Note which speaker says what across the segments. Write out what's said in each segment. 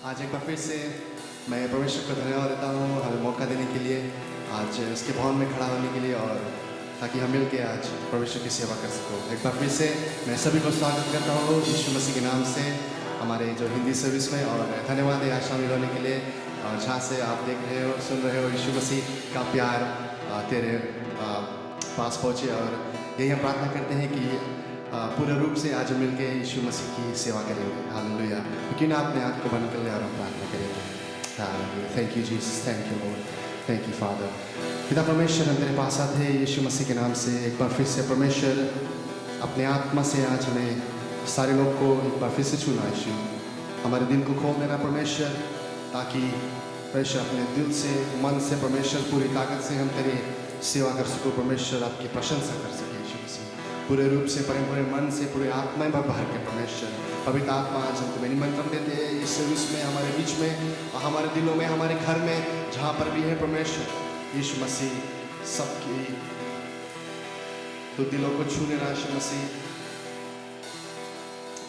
Speaker 1: आज एक बार फिर से मैं परमेश्वर को धन्यवाद देता हूँ हमें मौका देने के लिए, आज उसके भवन में खड़ा होने के लिए, और ताकि हम मिल के आज परमेश्वर की सेवा कर सको। एक बार फिर से मैं सभी को स्वागत करता हूँ यीशु मसीह के नाम से हमारे जो हिंदी सर्विस में, और धन्यवाद है आज शामिल होने के लिए। और जहाँ से आप देख रहे हो, सुन रहे हो, यीशु मसीह का प्यार तेरे पास पहुँचे, और यही हम प्रार्थना करते हैं कि पूरे रूप से आज मिलके यीशु मसीह की सेवा करेंगे। हालेलुया। क्यों ना अपने आप को बंद कर ले और हम प्रार्थना करेंगे। Hallelujah. Thank you Jesus, thank you Lord, thank you father. पिता परमेश्वर, हम तेरे पास आते हैं यीशु मसीह के नाम से। एक बार फिर से परमेश्वर अपने आत्मा से आज हमें सारे लोग को एक बार फिर से छूना यीशु, हमारे दिल को खोल देना परमेश्वर, ताकि परमेश्वर अपने दिल से, मन से परमेश्वर पूरी ताकत से हम तेरी सेवा कर सको परमेश्वर, आपकी प्रशंसा कर सके यीशु मसीह, पूरे रूप से, पूरे मन से, पूरे आत्मा में भर के परमेश्वर। पवित्र आत्मा, आज हम तुम्हें निमंत्रण देते हैं इस सर्विस में, हमारे बीच में, हमारे दिलों में, हमारे घर में, जहाँ पर भी है परमेश्वर यीशु मसीह, सबकी तो दिलों को छूने ना यीशु मसीह।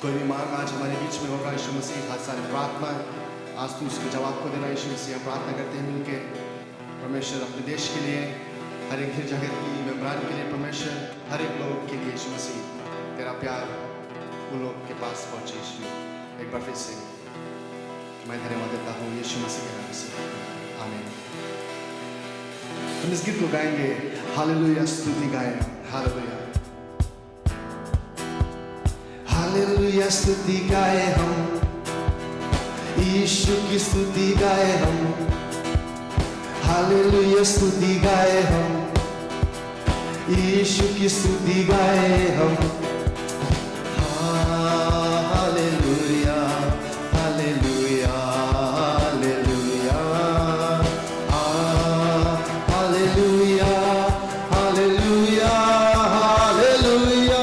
Speaker 1: कोई भी मांग आज हमारे बीच में होगा यीशु मसीह, हर सारी प्रार्थना आज तू उसके जवाब को देना यीशु मसीह। हम प्रार्थना करते हैं मिलके परमेश्वर अपने देश के लिए, हर एक जगह की मेम्बरान के लिए परमेश्वर, हर एक लोग के लिए यीशु मसीह तेरा प्यार उन लोग के पास पहुंचे यीशु। एक बार फिर से मैं धन्यवाद देता हूँ यीशु मसीह के नाम से, आमीन। हम इस गीत को गाएंगे, हालेलुया, स्तुति गाएं, हालेलुया। हालेलुया स्तुति गाए हम, यीशु की स्तुति गाए हम। हालेलुया स्तुति गाए हम, यीशु की स्तुति गाए हम। Hallelujah, hallelujah, hallelujah, hallelujah, hallelujah, hallelujah.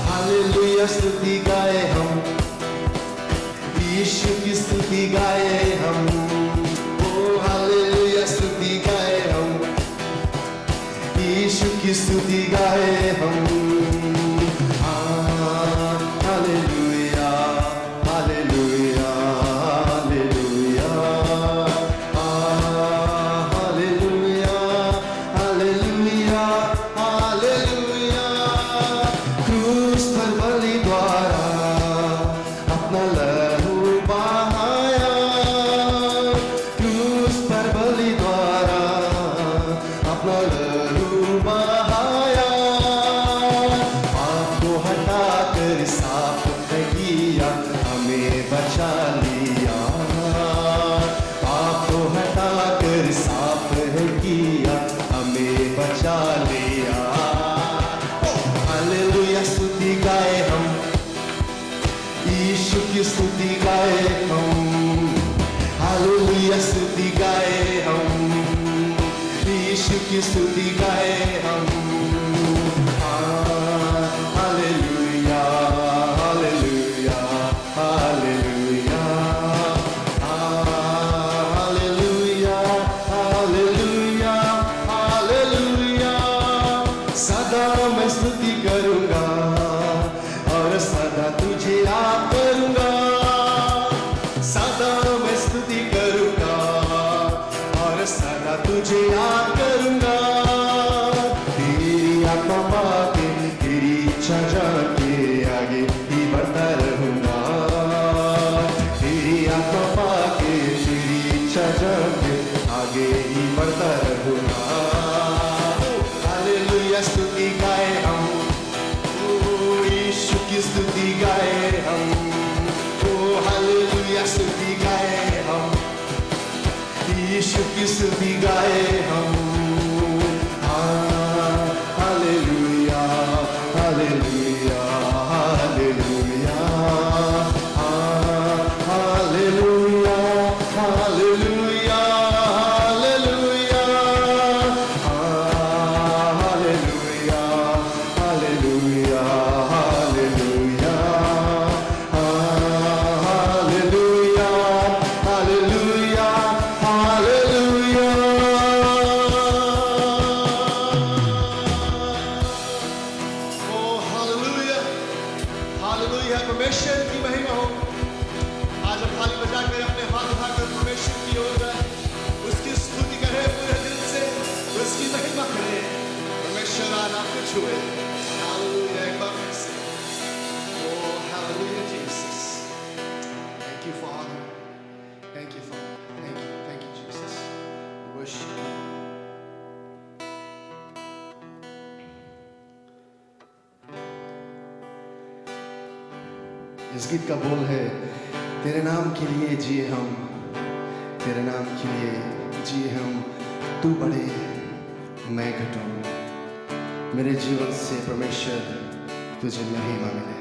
Speaker 1: Hallelujah स्तुति गाए हम, यीशु की स्तुति गाए हम। ओ हालेलुया स्तुति गाए हम, यीशु की स्तुति गाए हम। Hallelujah, hallelujah, hallelujah, hallelujah, hallelujah, hallelujah. क्रूस पर बलि द्वारा अपना लहू बहाया, क्रूस पर बलि द्वारा अपना लहू बहाया। आपको हटाकर साफ किया, हमें बचा लिया। आपको हटाकर साफ किया, हमें बचा लिया। हालेलुया स्तुति गाए हम, यीशु की स्तुति गाए हम। हालेलुया स्तुति गाए हम, यीशु की स्तुति गाए हम। Hallelujah, hallelujah, hallelujah, hallelujah, hallelujah, hallelujah. सदा मैं स्तुति करूंगा और सदा तुझे याद करूंगा। सदा मैं स्तुति करूंगा और सदा तुझे याद करूंगा। तेरी आत्मा पाके, तेरी इच्छा जाके आगे ही बढ़ता रहूंगा। तेरी आत्मा पाके, तेरी इच्छा जाके आगे ही बढ़ता रहूंगा। हालेलुया स्तुति गाए हम, यीशु की स्तुति गाए हम। ओ हालेलुया स्तुति गाए हम, यीशु की स्तुति गाए हम। Hallelujah, hallelujah, hallelujah, hallelujah, hallelujah, hallelujah, hallelujah, hallelujah, hallelujah, hallelujah, hallelujah, hallelujah. छुए। हालेलुया, एक बार फिर से। Oh, hallelujah, Jesus. Thank you, Father. Thank you, Father. Thank you, Jesus. We worship you. इस गीत का बोल है, तेरे नाम के लिए जिए हम, तेरे नाम के लिए जिए हम, तू बढ़े मैं घटूं, मेरे जीवन से परमेश्वर तुझे महिमा मिले।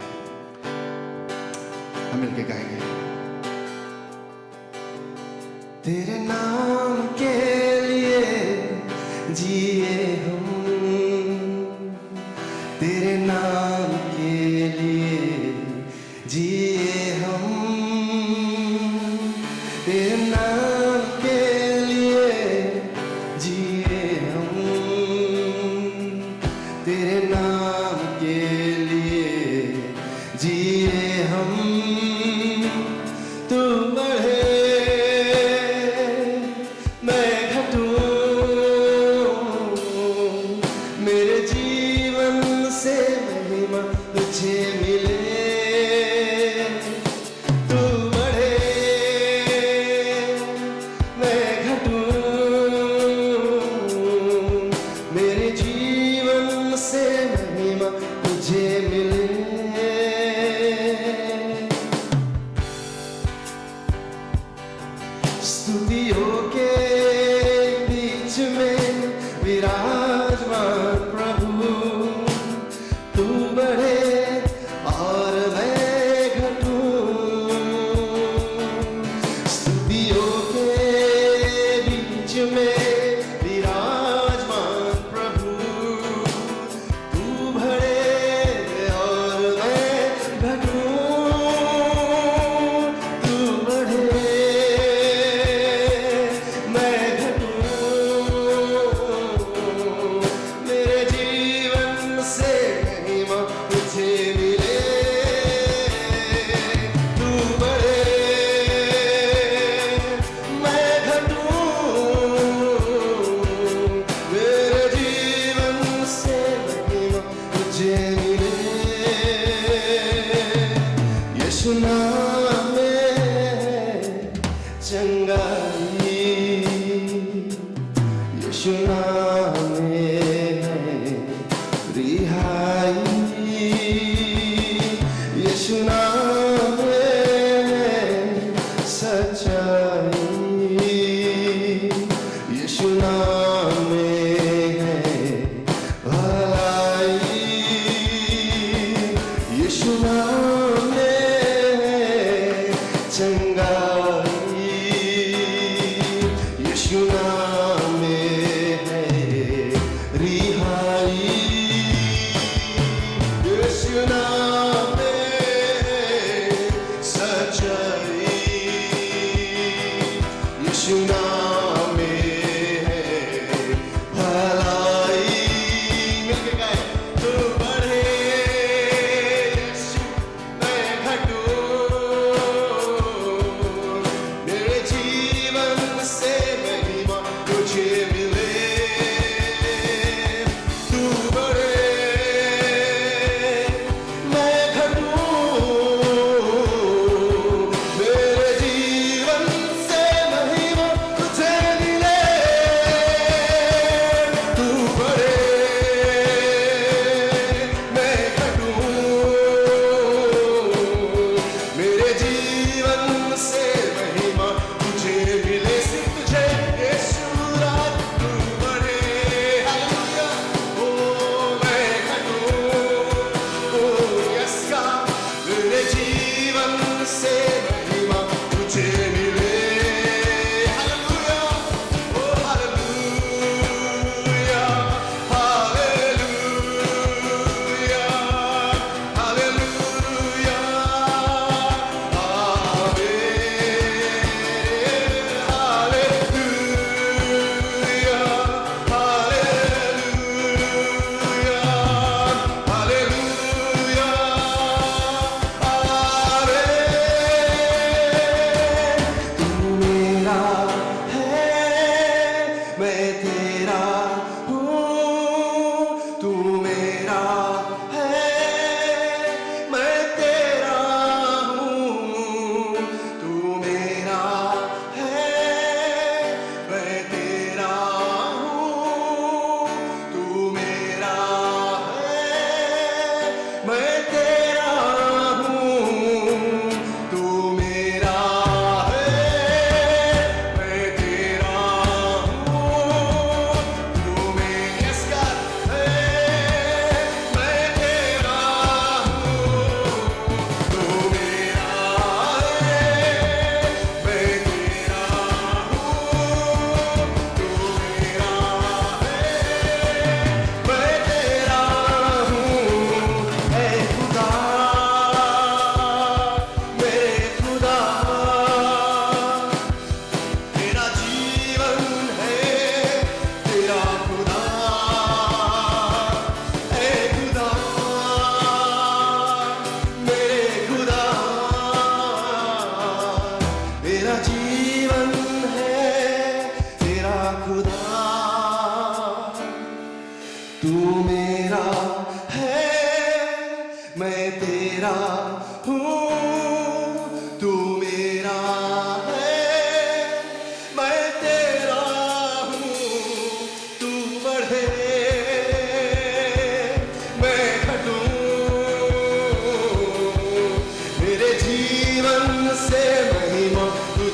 Speaker 1: हम मिलके गाएंगे। तेरे नाम के लिए जिए हम, तेरे नाम के लिए जिए हम, तेरे नाम के लिए जिए हम, तेरे नाम के लिए जिए हम, तू बढ़े मैं घटूं, मेरे जीवन से महिमा तुझे मिले। स्तुतियों के बीच में विराजमान प्रभु, तू बढ़े और मैं घटूं। स्तुतियों के बीच में विराजमान प्रभु, तू बढ़े और मैं घटूं, तू बढ़े यीशु नाम में चंगाई, यीशु नाम में रिहाई, यीशु नाम में सच्चाई, यीशु नाम में भलाई, यीशु नाम चंगाई, यीशु नाम में है रिहाई, यीशु नाम में सच्चाई, यीशु नाम में है भलाई। मिलके गाए, तू बढ़े यीशु मैं घटूं, से महिमा तुझे मिले, तू बढ़े मैं घटूं, मेरे जीवन से महिमा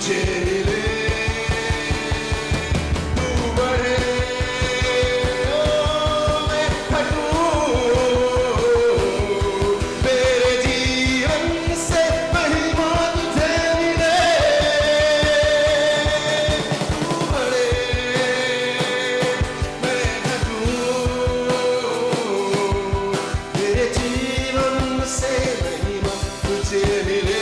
Speaker 1: तुझे मिले तू बढ़े मैं घटूं मेरे जीवन से महिमा तुझे मिले तू बढ़े मैं घटूं मेरे जीवन से महिमा तुझे मिले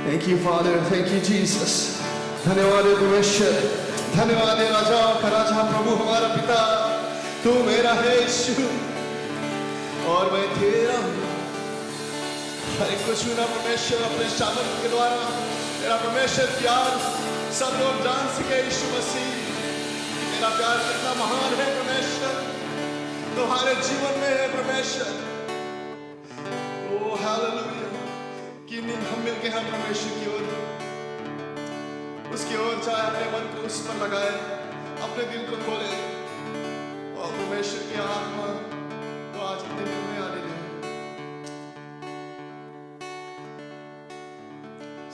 Speaker 1: Thank you, Father. Thank you, Jesus. धन्यवाद है परमेश्वर, धन्यवाद है राजा का राजा प्रभु हमारा पिता। तू मेरा है यीशु और मैं तेरा हूँ। हर एक को छूना परमेश्वर अपने सामर्थ के द्वारा। तेरा परमेश्वर प्यार सब लोग जान सके यीशु मसीह। तेरा प्यार कितना महान है परमेश्वर, तुम्हारे जीवन में है परमेश्वर। ओ हालेलुया। कि हम मिलके हम परमेश्वर की ओर उसकी ओर चाहे अपने मन को उस पर लगाए, अपने दिल को खोले और परमेश्वर की आत्मा को आज अपने दिल में आने दे।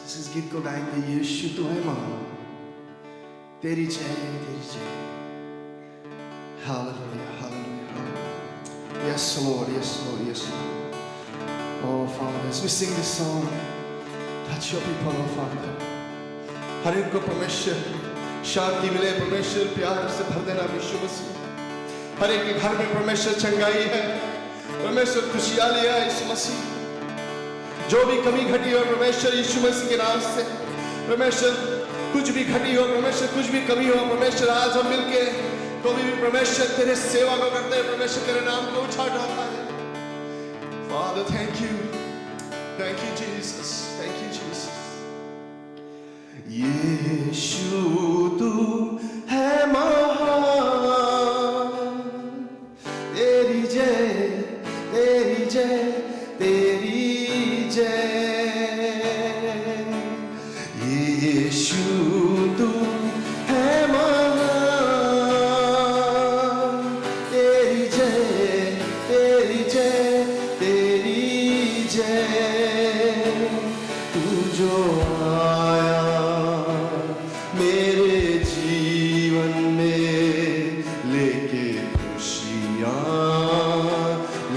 Speaker 1: इस गीत को गाएंगे, यीशु तू है महान, तेरी जय तेरी जय। Hallelujah hallelujah. Yes Lord, yes Lord, yes Lord. Oh Father, as we sing this song, touch your people, oh Father. हर एक को परमेश्वर शांति मिले, परमेश्वर प्यार से भर देना यीशु मसीह। हर एक के घर में परमेश्वर चंगाई है, परमेश्वर खुशहाली है यीशु मसीह। जो भी कमी घटी हो परमेश्वर यीशु मसीह के नाम से, परमेश्वर कुछ भी घटी हो परमेश्वर, कुछ भी कमी हो परमेश्वर, आज हम मिलके तो भी परमेश्वर तेरे सेवा को करते हैं, परमेश्वर तेरे नाम को उठाता है। Father, thank you Jesus, thank you Jesus. यीशु तू है महान, तेरी जय तेरी जय तेरी जय। यीशु तू है महान, तेरी जय तेरी जय तेरी जय। तू जो आया मेरे जीवन में लेके खुशियाँ,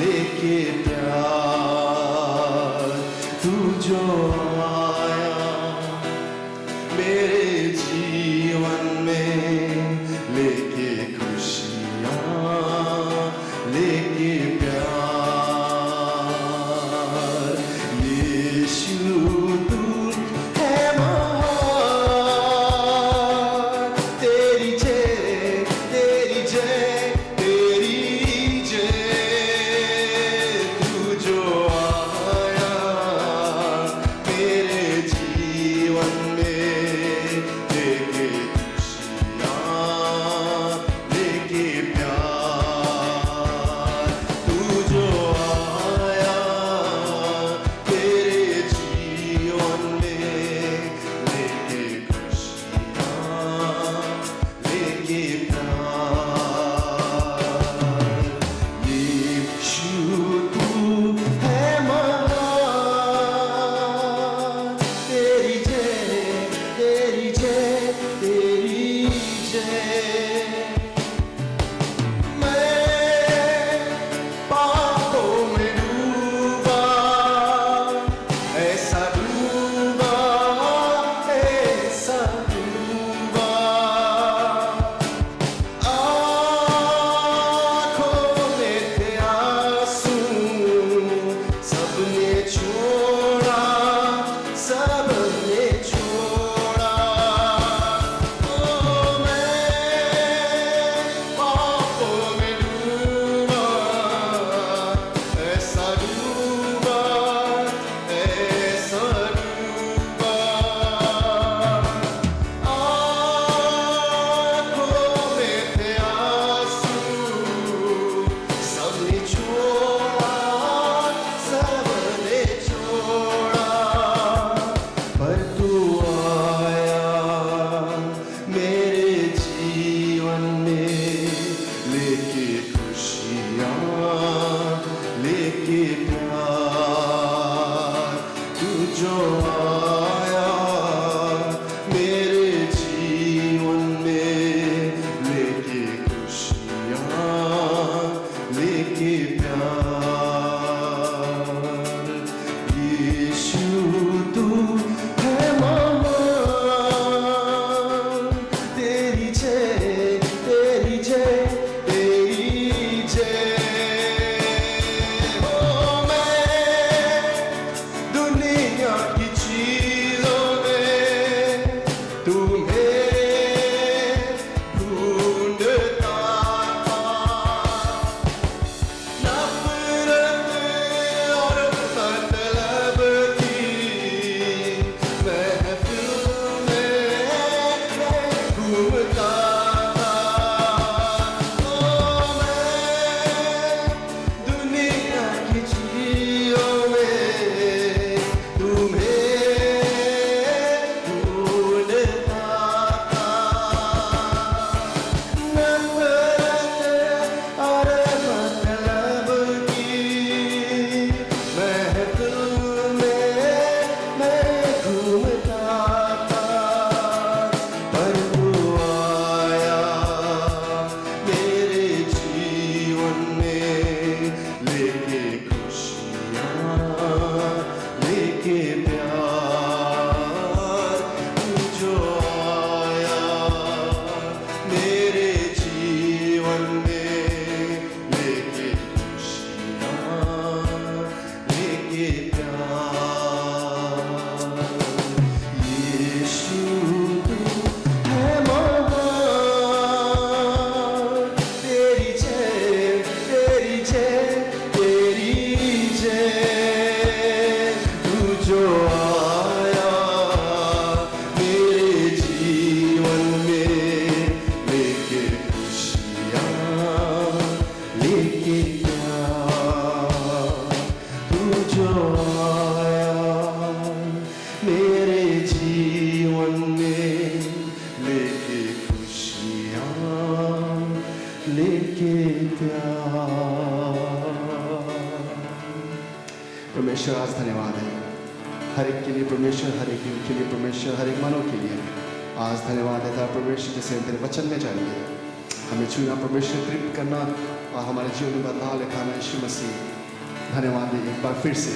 Speaker 1: लेके प्यार। तू जो आया मेरे जीवन में लेके खुशियाँ, लेके प्यार। यीशु तू है महान, तेरी जय तेरी जय तेरी जय। तू खुशियाँ लेके प्यार, तू जो आया मेरे जीवन में, लेके खुशियाँ लेके प्यार। यीशु तू है महान, तेरी जय, तेरी जय, तेरी जय। ओ मैं दुनिया की चीजों में तुम्हें ढूंढता था, नफरत और मतलब की महफिल में घूमता था। ओ मैं दुनिया की चीजों में तुम्हें ढूंढता था, नफरत और मतलब की महफिल में मैं घूमता था, पर तू आया मेरे जीवन में, लेके खुशियाँ लेके प्यार। तू जो आया मेरे जीवन में, लेके खुशियाँ लेके प्यार। यीशु तू है महान, तेरी जय, तेरी जय, तेरी जय। तू जो आया मेरे जीवन में, लेके खुशियाँ लेके प्यार। तू जो आया मेरे जीवन में, लेके खुशियाँ लेके प्यार। परमेश्वर आज धन्यवाद है हर एक के लिए परमेश्वर, हर एक के लिए परमेश्वर, हर एक मानव के लिए आज धन्यवाद है था परमेश्वर, जैसे तेरे वचन में चाहिए हमें छूना परमेश्वर, तृप्त करना और हमारे जीवन में बदलाव लिखाना। यीशु मसीह धन्यवाद है एक बार फिर से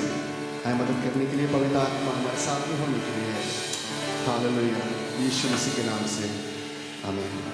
Speaker 1: हमें मदद करने के लिए, पवित्र आत्मा हमारे साथ में होने के लिए। हालेलुया, यीशु मसीह के नाम से आमीन।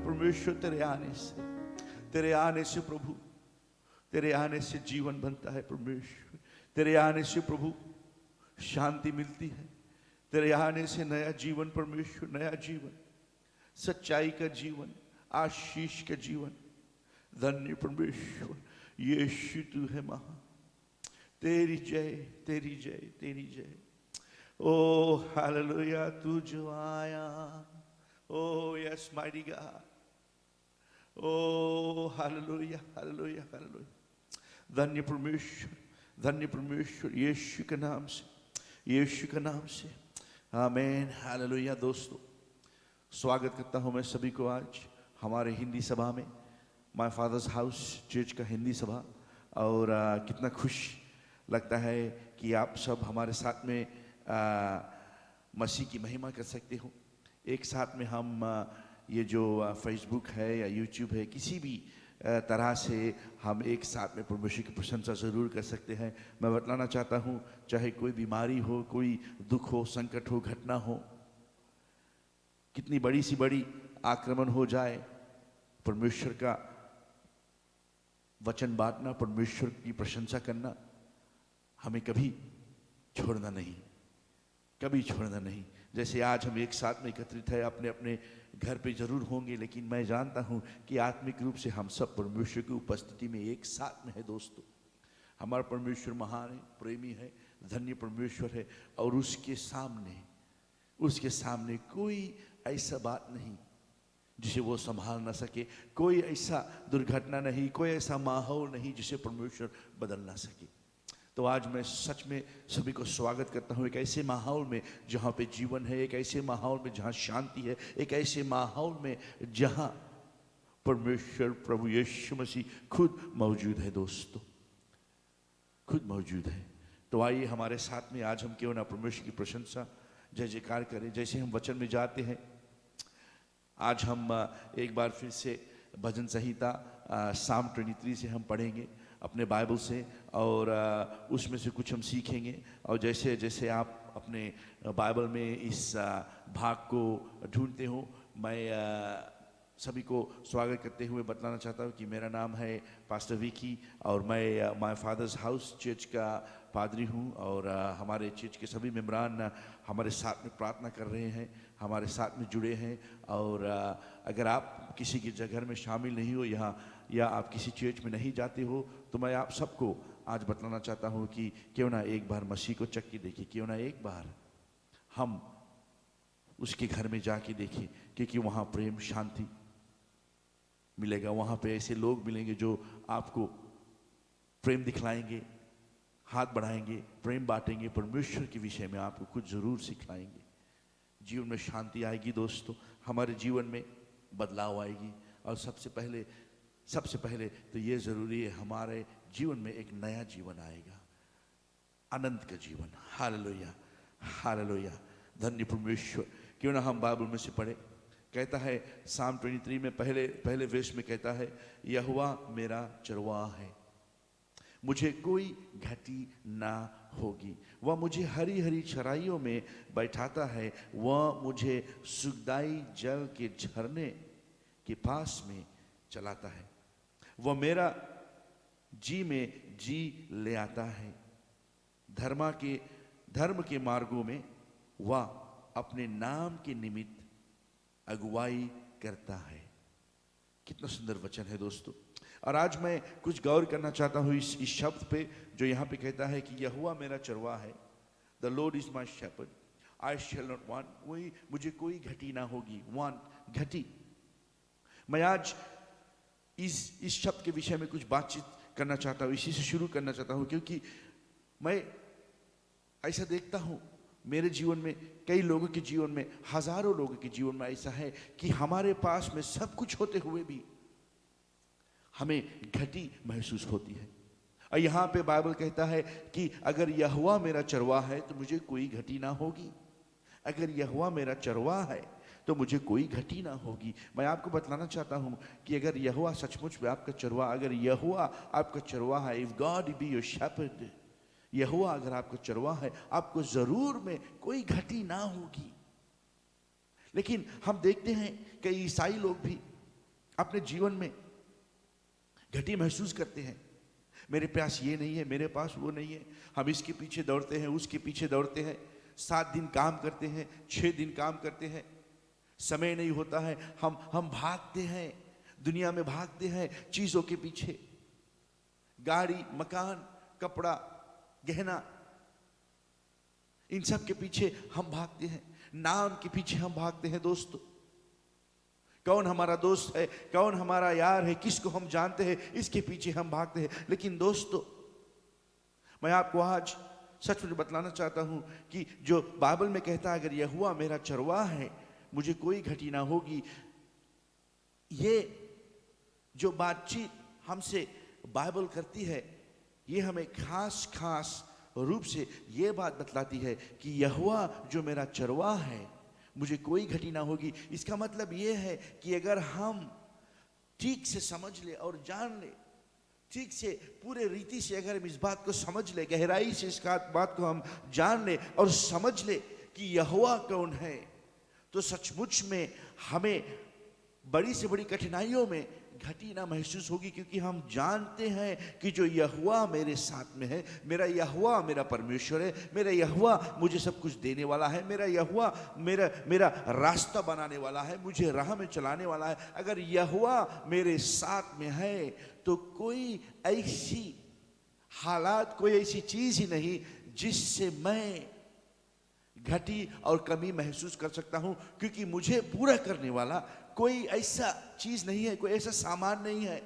Speaker 2: परमेश्वर तेरे आने से प्रभु, तेरे आने से जीवन बनता है परमेश्वर, तेरे आने से प्रभु शांति मिलती है, तेरे आने से नया जीवन परमेश्वर, नया जीवन, सच्चाई का जीवन, आशीष का जीवन। धन्य परमेश्वर, यीशु तू है महान, तेरी जय, तेरी जय, तेरी जय। ओ हालेलुया, तू जो आया, ओ यस माइटी गॉड, ओ हालेलुया, हालेलुया, हालेलुया। धन्य परमेश्वर यीशु के नाम से, यीशु के नाम से, आमीन, हालेलुया। दोस्तों, स्वागत करता हूं मैं सभी को आज हमारे हिंदी सभा में, माय फादर्स हाउस चर्च का हिंदी सभा। और कितना खुश लगता है कि आप सब हमारे साथ में मसीह की महिमा कर सकते हो। एक साथ में हम ये जो फेसबुक है या यूट्यूब है, किसी भी तरह से हम एक साथ में परमेश्वर की प्रशंसा ज़रूर कर सकते हैं। मैं बतलाना चाहता हूँ, चाहे कोई बीमारी हो, कोई दुख हो, संकट हो, घटना हो, कितनी बड़ी सी बड़ी आक्रमण हो जाए, परमेश्वर का वचन बांटना, परमेश्वर की प्रशंसा करना हमें कभी छोड़ना नहीं, कभी छोड़ना नहीं। जैसे आज हम एक साथ में एकत्रित है, अपने अपने घर पे जरूर होंगे, लेकिन मैं जानता हूं कि आत्मिक रूप से हम सब परमेश्वर की उपस्थिति में एक साथ में है। दोस्तों, हमारा परमेश्वर महान है, प्रेमी है, धन्य परमेश्वर है। और उसके सामने कोई ऐसा बात नहीं जिसे वो संभाल ना सके, कोई ऐसा दुर्घटना नहीं, कोई ऐसा माहौल नहीं जिसे परमेश्वर बदल ना सके। तो आज मैं सच में सभी को स्वागत करता हूँ एक ऐसे माहौल में जहाँ पे जीवन है, एक ऐसे माहौल में जहाँ शांति है, एक ऐसे माहौल में जहाँ परमेश्वर प्रभु यीशु मसीह खुद मौजूद है। दोस्तों, खुद मौजूद है। तो आइए हमारे साथ में आज हम क्यों ना परमेश्वर की प्रशंसा, जय जयकार करें। जैसे हम वचन में जाते हैं, आज हम एक बार फिर से भजन संहिता साम 23 से हम पढ़ेंगे अपने बाइबल से, और उसमें से कुछ हम सीखेंगे। और जैसे जैसे आप अपने बाइबल में इस भाग को ढूंढते हो, मैं सभी को स्वागत करते हुए बतलाना चाहता हूँ कि मेरा नाम है पास्टर विकी, और मैं माय फादर्स हाउस चर्च का पादरी हूँ। और हमारे चर्च के सभी मेम्बरान हमारे साथ में प्रार्थना कर रहे हैं, हमारे साथ में जुड़े हैं। और अगर आप किसी के घर में शामिल नहीं हो यहाँ, या आप किसी चर्च में नहीं जाते हो, तो मैं आप सबको आज बतलाना चाहता हूँ कि क्यों ना एक बार मसीह को चख के देखिए, क्यों ना एक बार हम उसके घर में जाके देखें, क्योंकि वहाँ प्रेम शांति मिलेगा। वहाँ पे ऐसे लोग मिलेंगे जो आपको प्रेम दिखलाएंगे, हाथ बढ़ाएंगे, प्रेम बांटेंगे, परमेश्वर के विषय में आपको कुछ जरूर सिखलाएंगे। जीवन में शांति आएगी। दोस्तों, हमारे जीवन में बदलाव आएगी। और सबसे पहले तो ये जरूरी है, हमारे जीवन में एक नया जीवन आएगा, अनंत का जीवन। हालेलुया, हालेलुया, धन्य परमेश्वर। क्यों ना हम बाइबल में से पढ़े। कहता है साम 23 में पहले वर्ष में कहता है, यहोवा मेरा चरवाहा है, मुझे कोई घटी ना होगी। वह मुझे हरी हरी चराइयों में बैठाता है, वह मुझे सुखदाई जल के झरने के पास में चलाता है। वह मेरा जी में जी ले आता है, धर्म के मार्गों में वह अपने नाम के निमित्त अगुवाई करता है। कितना सुंदर वचन है दोस्तों। और आज मैं कुछ गौर करना चाहता हूँ इस शब्द पे, जो यहाँ पे कहता है कि यहोवा मेरा चरवाहा है, the lord is my shepherd, I shall not want, मुझे कोई घटी ना होगी। वांट, घटी। मैं आज इस शब्द के विषय में कुछ बातचीत करना चाहता हूँ, इसी से शुरू करना चाहता हूँ, क्योंकि मैं ऐसा देखता हूँ मेरे जीवन में, कई लोगों के जीवन में, हजारों लोगों के जीवन में ऐसा है कि हमारे पास में सब कुछ होते हुए भी हमें घटी महसूस होती है। और यहाँ पे बाइबल कहता है कि अगर यहोवा मेरा चरवाहा है तो मुझे कोई घटी ना होगी। अगर यहोवा मेरा चरवाहा है तो मुझे कोई घटी ना होगी। मैं आपको बतलाना चाहता हूँ कि अगर यहोवा सचमुच में आपका चरवाहा, अगर यहोवा आपका चरवाहा है, if God be your shepherd, यहोवा अगर आपका चरवाहा है, आपको जरूर में कोई घटी ना होगी। लेकिन हम देखते हैं कई ईसाई लोग भी अपने जीवन में घटी महसूस करते हैं। मेरे पास ये नहीं है, मेरे पास वो नहीं है, हम इसके पीछे दौड़ते हैं, उसके पीछे दौड़ते हैं, 7 दिन काम करते हैं, 6 दिन काम करते हैं, समय नहीं होता है। हम भागते हैं, दुनिया में भागते हैं चीजों के पीछे, गाड़ी, मकान, कपड़ा, गहना, इन सब के पीछे हम भागते हैं, नाम के पीछे हम भागते हैं। दोस्तों, कौन हमारा दोस्त है, कौन हमारा यार है, किसको हम जानते हैं, इसके पीछे हम भागते हैं। लेकिन दोस्तों, मैं आपको आज सच में बतलाना चाहता हूं कि जो बाइबल में कहता है अगर यहोवा मेरा चरवाहा है मुझे कोई घटी ना होगी, ये जो बातचीत हमसे बाइबल करती है ये हमें खास रूप से ये बात बतलाती है कि यहोवा जो मेरा चरवाहा है मुझे कोई घटी ना होगी। इसका मतलब ये है कि अगर हम ठीक से समझ ले और जान ले, ठीक से पूरे रीति से अगर हम इस बात को समझ ले, गहराई से इस बात को हम जान ले और समझ ले कि यहोवा कौन है, तो सचमुच में हमें बड़ी से बड़ी कठिनाइयों में घटी ना महसूस होगी, क्योंकि हम जानते हैं कि जो यहोवा मेरे साथ में है, मेरा यहोवा मेरा परमेश्वर है, मेरा यहोवा मुझे सब कुछ देने वाला है, मेरा यहोवा मेरा रास्ता बनाने वाला है, मुझे राह में चलाने वाला है। अगर यहोवा मेरे साथ में है तो कोई ऐसी हालात, कोई ऐसी चीज ही नहीं जिससे मैं घटी और कमी महसूस कर सकता हूं, क्योंकि मुझे पूरा करने वाला कोई ऐसा चीज नहीं है, कोई ऐसा सामान नहीं है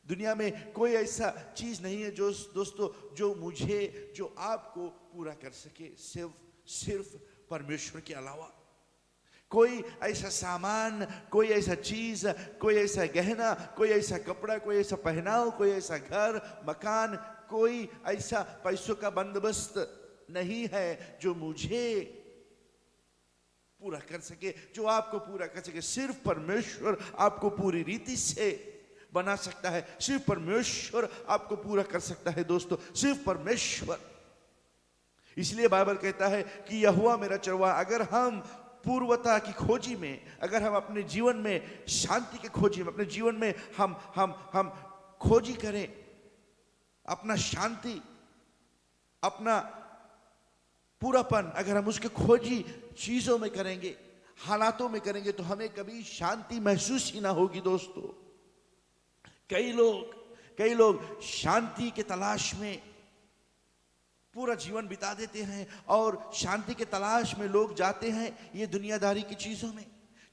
Speaker 2: दुनिया में, कोई ऐसा चीज नहीं है जो दोस्तों जो मुझे, जो आपको पूरा कर सके, सिर्फ परमेश्वर के अलावा। कोई ऐसा सामान, कोई ऐसा चीज, कोई ऐसा गहना, कोई ऐसा कपड़ा, कोई ऐसा पहनाव, कोई ऐसा घर मकान, कोई ऐसा पैसों का बंदोबस्त नहीं है जो मुझे पूरा कर सके, जो आपको पूरा कर सके। सिर्फ परमेश्वर आपको पूरी रीति से बना सकता है, सिर्फ परमेश्वर आपको पूरा कर सकता है दोस्तों, सिर्फ परमेश्वर। इसलिए बाइबल कहता है कि यहोवा मेरा चरवाहा। अगर हम पूर्वता की खोजी में, अगर हम अपने जीवन में शांति के खोजी में, अपने जीवन में हम खोजी करें अपना शांति, अपना पूरापन, अगर हम उसके खोजी चीजों में करेंगे, हालातों में करेंगे, तो हमें कभी शांति महसूस ही ना होगी दोस्तों। कई लोग शांति के तलाश में पूरा जीवन बिता देते हैं, और शांति के तलाश में लोग जाते हैं ये दुनियादारी की चीजों में,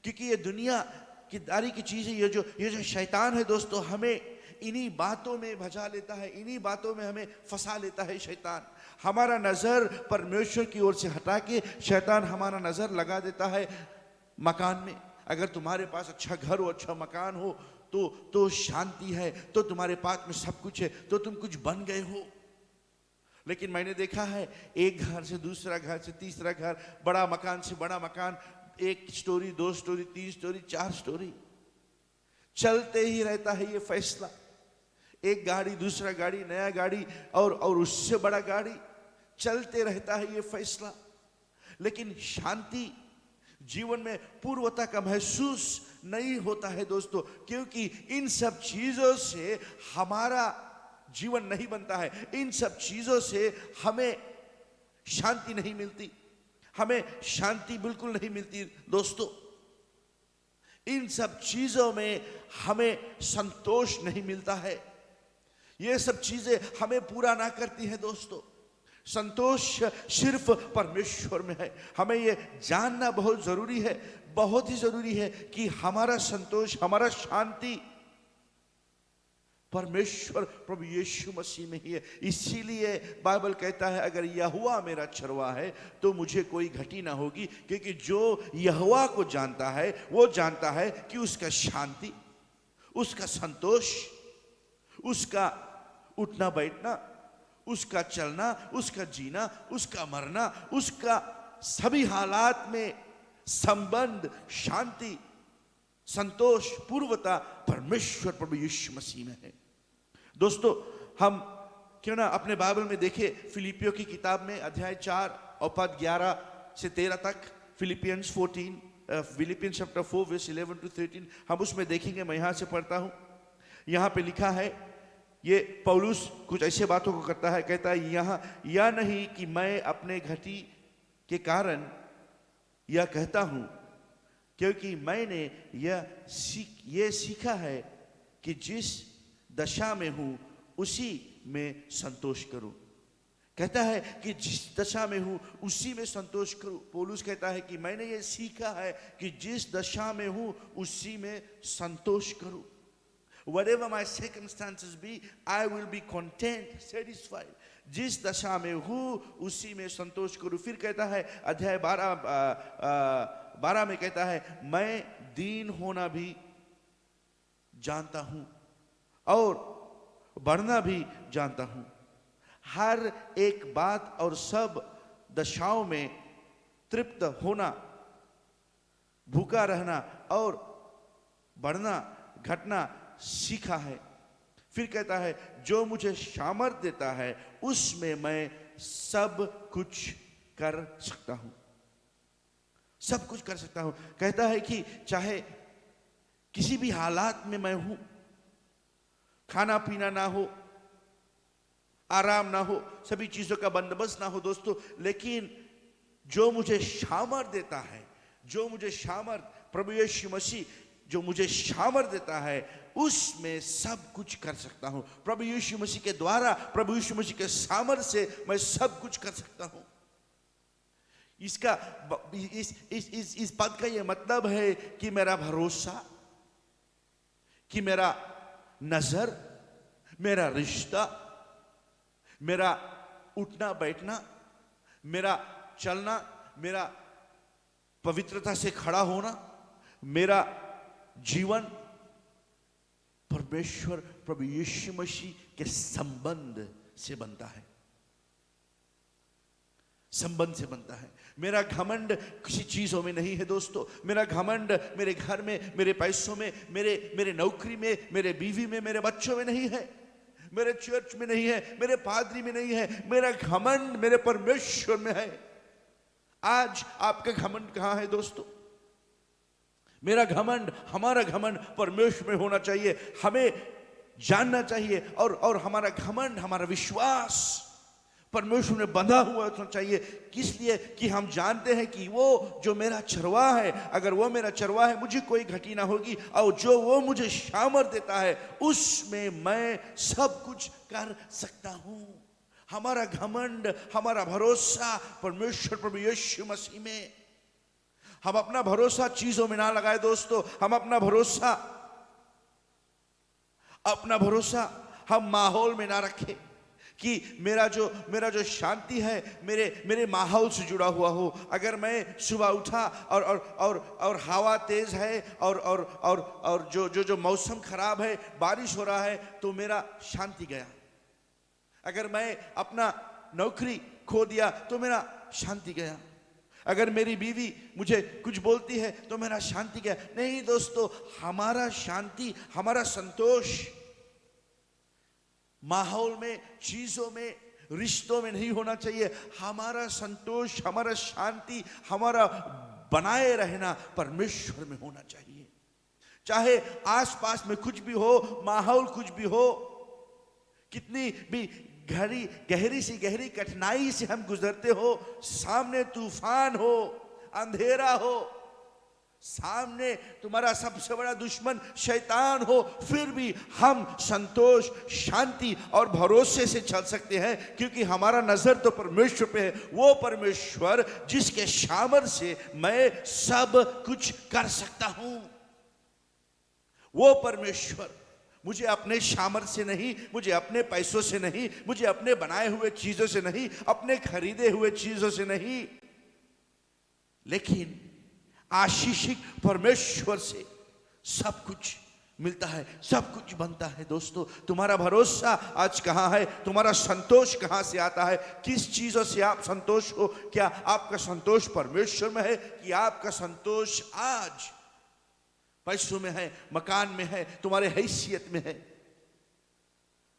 Speaker 2: क्योंकि ये दुनियादारी की चीजें, ये जो शैतान है दोस्तों, हमें इन्हीं बातों में भजा लेता है, इन्हीं बातों में हमें फंसा लेता है शैतान। हमारा नजर परमेश्वर की ओर से हटा के शैतान हमारा नजर लगा देता है मकान में। अगर तुम्हारे पास अच्छा घर हो, अच्छा मकान हो, तो शांति है, तो तुम्हारे पास में सब कुछ है, तो तुम कुछ बन गए हो। लेकिन मैंने देखा है एक घर से दूसरा घर से तीसरा घर, बड़ा मकान से बड़ा मकान, 1 स्टोरी 2 स्टोरी 3 स्टोरी 4 स्टोरी, चलते ही रहता है ये फैसला। एक गाड़ी, दूसरा गाड़ी, नया गाड़ी और उससे बड़ा गाड़ी, चलते रहता है ये फैसला। लेकिन शांति जीवन में पूर्वता का महसूस नहीं होता है दोस्तों, क्योंकि इन सब चीजों से हमारा जीवन नहीं बनता है, इन सब चीजों से हमें शांति नहीं मिलती, हमें शांति बिल्कुल नहीं मिलती दोस्तों। इन सब चीजों में हमें संतोष नहीं मिलता है, ये सब चीजें हमें पूरा ना करती हैं दोस्तों। संतोष सिर्फ परमेश्वर में है। हमें ये जानना बहुत जरूरी है, बहुत ही जरूरी है कि हमारा संतोष, हमारा शांति परमेश्वर प्रभु यीशु मसीह में ही है। इसीलिए बाइबल कहता है अगर यहोवा मेरा चरवाहा है तो मुझे कोई घटी ना होगी, क्योंकि जो यहोवा को जानता है वो जानता है कि उसका शांति, उसका संतोष, उसका उठना बैठना, उसका चलना, उसका जीना, उसका मरना, उसका सभी हालात में संबंध, शांति, संतोष, पूर्वता परमेश्वर प्रभु यीशु मसीह में है। दोस्तों, हम क्यों ना अपने बाइबल में देखें, फिलिपियों की किताब में अध्याय 4 और पद 11 से 13 तक, फिलिपियंस चैप्टर 4 वर्स 11 to 13, हम उसमें देखेंगे। मैं यहां से पढ़ता हूं। यहां पे लिखा है, ये पौलुस कुछ ऐसे बातों को करता है, कहता है यहां, या नहीं कि मैं अपने घटी के कारण यह कहता हूं, क्योंकि मैंने ये सीखा है कि जिस दशा में हूं उसी में संतोष करूं। कहता है कि जिस दशा में हूं उसी में संतोष करूं। पौलुस कहता है कि मैंने ये सीखा है कि जिस दशा में हूं उसी में संतोष करूं। Whatever my circumstances be, I will be content, satisfied. जिस दशा में हूं उसी में संतोष करूं। फिर कहता है अध्याय 12 में कहता है मैं दीन होना भी जानता हूं और बढ़ना भी जानता हूं। हर एक बात और सब दशाओं में तृप्त होना, भूखा रहना और बढ़ना घटना सीखा है। फिर कहता है जो मुझे सामर्थ देता है उसमें मैं सब कुछ कर सकता हूं, सब कुछ कर सकता हूं। कहता है कि चाहे किसी भी हालात में मैं हूं, खाना पीना ना हो, आराम ना हो, सभी चीजों का बंदोबस्त ना हो दोस्तों, लेकिन जो मुझे सामर्थ देता है, जो मुझे सामर्थ प्रभु यीशु मसीह जो मुझे सामर्थ देता है उसमें सब कुछ कर सकता हूं। प्रभु यीशु मसीह के द्वारा, प्रभु यीशु मसीह के सामर्थ से मैं सब कुछ कर सकता हूं। इसका इस पद का यह मतलब है कि मेरा भरोसा, कि मेरा नजर, मेरा रिश्ता, मेरा उठना बैठना, मेरा चलना, मेरा पवित्रता से खड़ा होना, मेरा जीवन परमेश्वर प्रभु यीशु मसीह के संबंध से बनता है, संबंध से बनता है। मेरा घमंड किसी चीजों में नहीं है दोस्तों। मेरा घमंड मेरे घर में, मेरे पैसों में, मेरे नौकरी में, मेरे बीवी में, मेरे बच्चों में नहीं है, मेरे चर्च में नहीं है, मेरे पादरी में नहीं है। मेरा घमंड मेरे परमेश्वर में है। आज आपका घमंड कहां है दोस्तों? मेरा घमंड, हमारा घमंड परमेश्वर में होना चाहिए। हमें जानना चाहिए और हमारा घमंड, हमारा विश्वास परमेश्वर में बंधा हुआ होना चाहिए। किस लिए? कि हम जानते हैं कि वो जो मेरा चरवाहा है, अगर वो मेरा चरवाहा है मुझे कोई घटी ना होगी, और जो वो मुझे सामर्थ देता है उसमें मैं सब कुछ कर सकता हूं। हमारा घमंड, हमारा भरोसा परमेश्वर प्रभु यीशु मसीह में। हम अपना भरोसा चीजों में ना लगाए दोस्तों। हम अपना भरोसा हम माहौल में ना रखें कि मेरा जो शांति है मेरे माहौल से जुड़ा हुआ हो। अगर मैं सुबह उठा और हवा तेज है और जो मौसम खराब है, बारिश हो रहा है, तो मेरा शांति गया। अगर मैं अपना नौकरी खो दिया तो मेरा शांति गया। अगर मेरी बीवी मुझे कुछ बोलती है तो मेरा शांति गया। नहीं दोस्तों, हमारा शांति, हमारा संतोष माहौल में, चीजों में, रिश्तों में नहीं होना चाहिए। हमारा संतोष, हमारा शांति, हमारा बनाए रहना परमेश्वर में होना चाहिए। चाहे आसपास में कुछ भी हो, माहौल कुछ भी हो, कितनी भी गहरी सी गहरी कठिनाई से हम गुजरते हो, सामने तूफान हो, अंधेरा हो, सामने तुम्हारा सबसे बड़ा दुश्मन शैतान हो, फिर भी हम संतोष, शांति और भरोसे से चल सकते हैं, क्योंकि हमारा नजर तो परमेश्वर पे है। वो परमेश्वर जिसके सामर्थ से मैं सब कुछ कर सकता हूं। वो परमेश्वर मुझे अपने सामर्थ से नहीं, मुझे अपने पैसों से नहीं, मुझे अपने बनाए हुए चीजों से नहीं, अपने खरीदे हुए चीजों से नहीं, लेकिन आशीषित परमेश्वर से सब कुछ मिलता है, सब कुछ बनता है। दोस्तों, तुम्हारा भरोसा आज कहां है? तुम्हारा संतोष कहां से आता है? किस चीजों से आप संतोष हो? क्या आपका संतोष परमेश्वर में है, कि आपका संतोष आज पैसों में है, मकान में है, तुम्हारे हैसियत में है?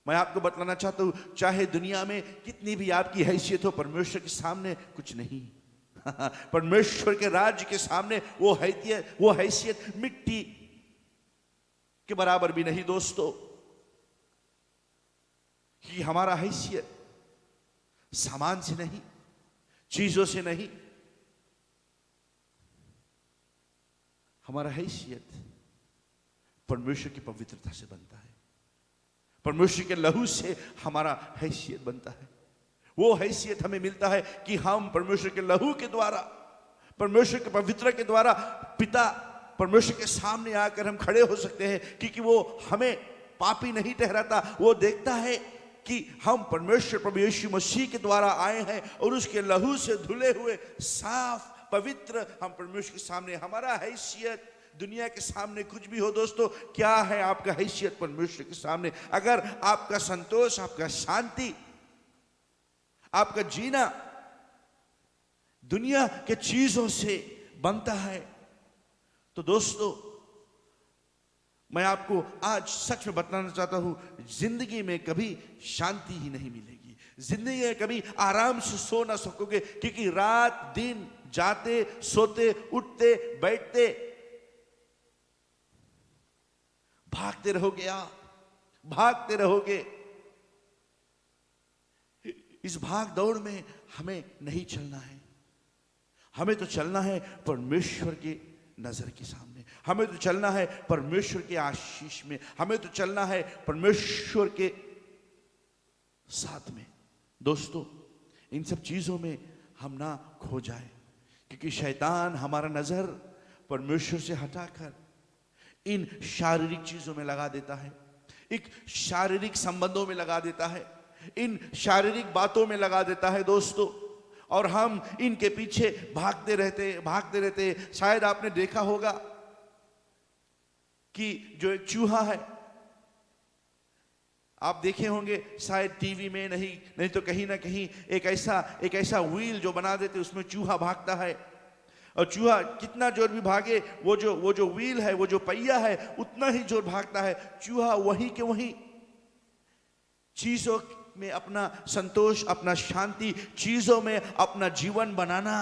Speaker 2: मैं आपको बतलाना चाहता हूं, चाहे दुनिया में कितनी भी आपकी हैसियत हो, परमेश्वर के सामने कुछ नहीं। परमेश्वर के राज्य के सामने वो हैसियत मिट्टी के बराबर भी नहीं दोस्तों। कि हमारा हैसियत सामान से नहीं, चीजों से नहीं, हमारा हैसियत परमेश्वर की पवित्रता से बनता है। परमेश्वर के लहू से हमारा हैसियत बनता है। वो हैसियत हमें मिलता है कि हम परमेश्वर के लहू के द्वारा, परमेश्वर के पवित्र के द्वारा पिता परमेश्वर के सामने आकर हम खड़े हो सकते हैं, क्योंकि वो हमें पापी नहीं ठहराता। वो देखता है कि हम परमेश्वर प्रभु यीशु मसीह के द्वारा आए हैं और उसके लहू से धुले हुए साफ पवित्र हम परमेश्वर के सामने। हमारा हैसियत दुनिया के सामने कुछ भी हो दोस्तों, क्या है आपका हैसियत परमेश्वर के सामने? अगर आपका संतोष, आपका शांति, आपका जीना दुनिया के चीजों से बनता है, तो दोस्तों मैं आपको आज सच में बताना चाहता हूं, जिंदगी में कभी शांति ही नहीं मिलेगी। जिंदगी में कभी आराम से सो ना सकोगे, क्योंकि रात दिन जाते सोते उठते बैठते भागते रहोगे, आप भागते रहोगे। इस भाग दौड़ में हमें नहीं चलना है। हमें तो चलना है परमेश्वर की नजर के सामने, हमें तो चलना है परमेश्वर के आशीष में, हमें तो चलना है परमेश्वर के साथ में। दोस्तों इन सब चीजों में हम ना खो जाए, क्योंकि शैतान हमारा नजर परमेश्वर से हटाकर इन शारीरिक चीजों में लगा देता है, एक शारीरिक संबंधों में लगा देता है, इन शारीरिक बातों में लगा देता है दोस्तों, और हम इनके पीछे भागते रहते। शायद आपने देखा होगा कि जो एक चूहा है, आप देखे होंगे शायद टीवी में, नहीं तो कहीं ना कहीं एक ऐसा व्हील जो बना देते, उसमें चूहा भागता है। और चूहा कितना जोर भी भागे, वो जो व्हील है, वो जो पहिया है, उतना ही जोर भागता है। चूहा वहीं के वहीं चीजों में अपना संतोष, अपना शांति, चीजों में अपना जीवन बनाना,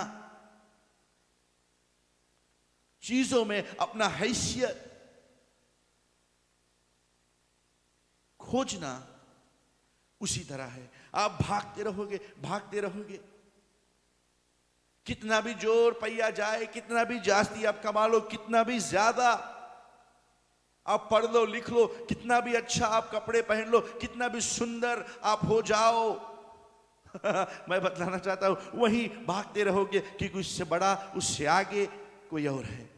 Speaker 2: चीजों में अपना हैसियत खोजना उसी तरह है। आप भागते रहोगे। कितना भी जोर पहिया जाए, कितना भी जास्ती आप कमा लो, कितना भी ज्यादा आप पढ़ लो, लिख लो, कितना भी अच्छा आप कपड़े पहन लो, कितना भी सुंदर आप हो जाओ मैं बतलाना चाहता हूं, वहीं भागते रहोगे, क्योंकि उससे बड़ा, उससे आगे कोई और है।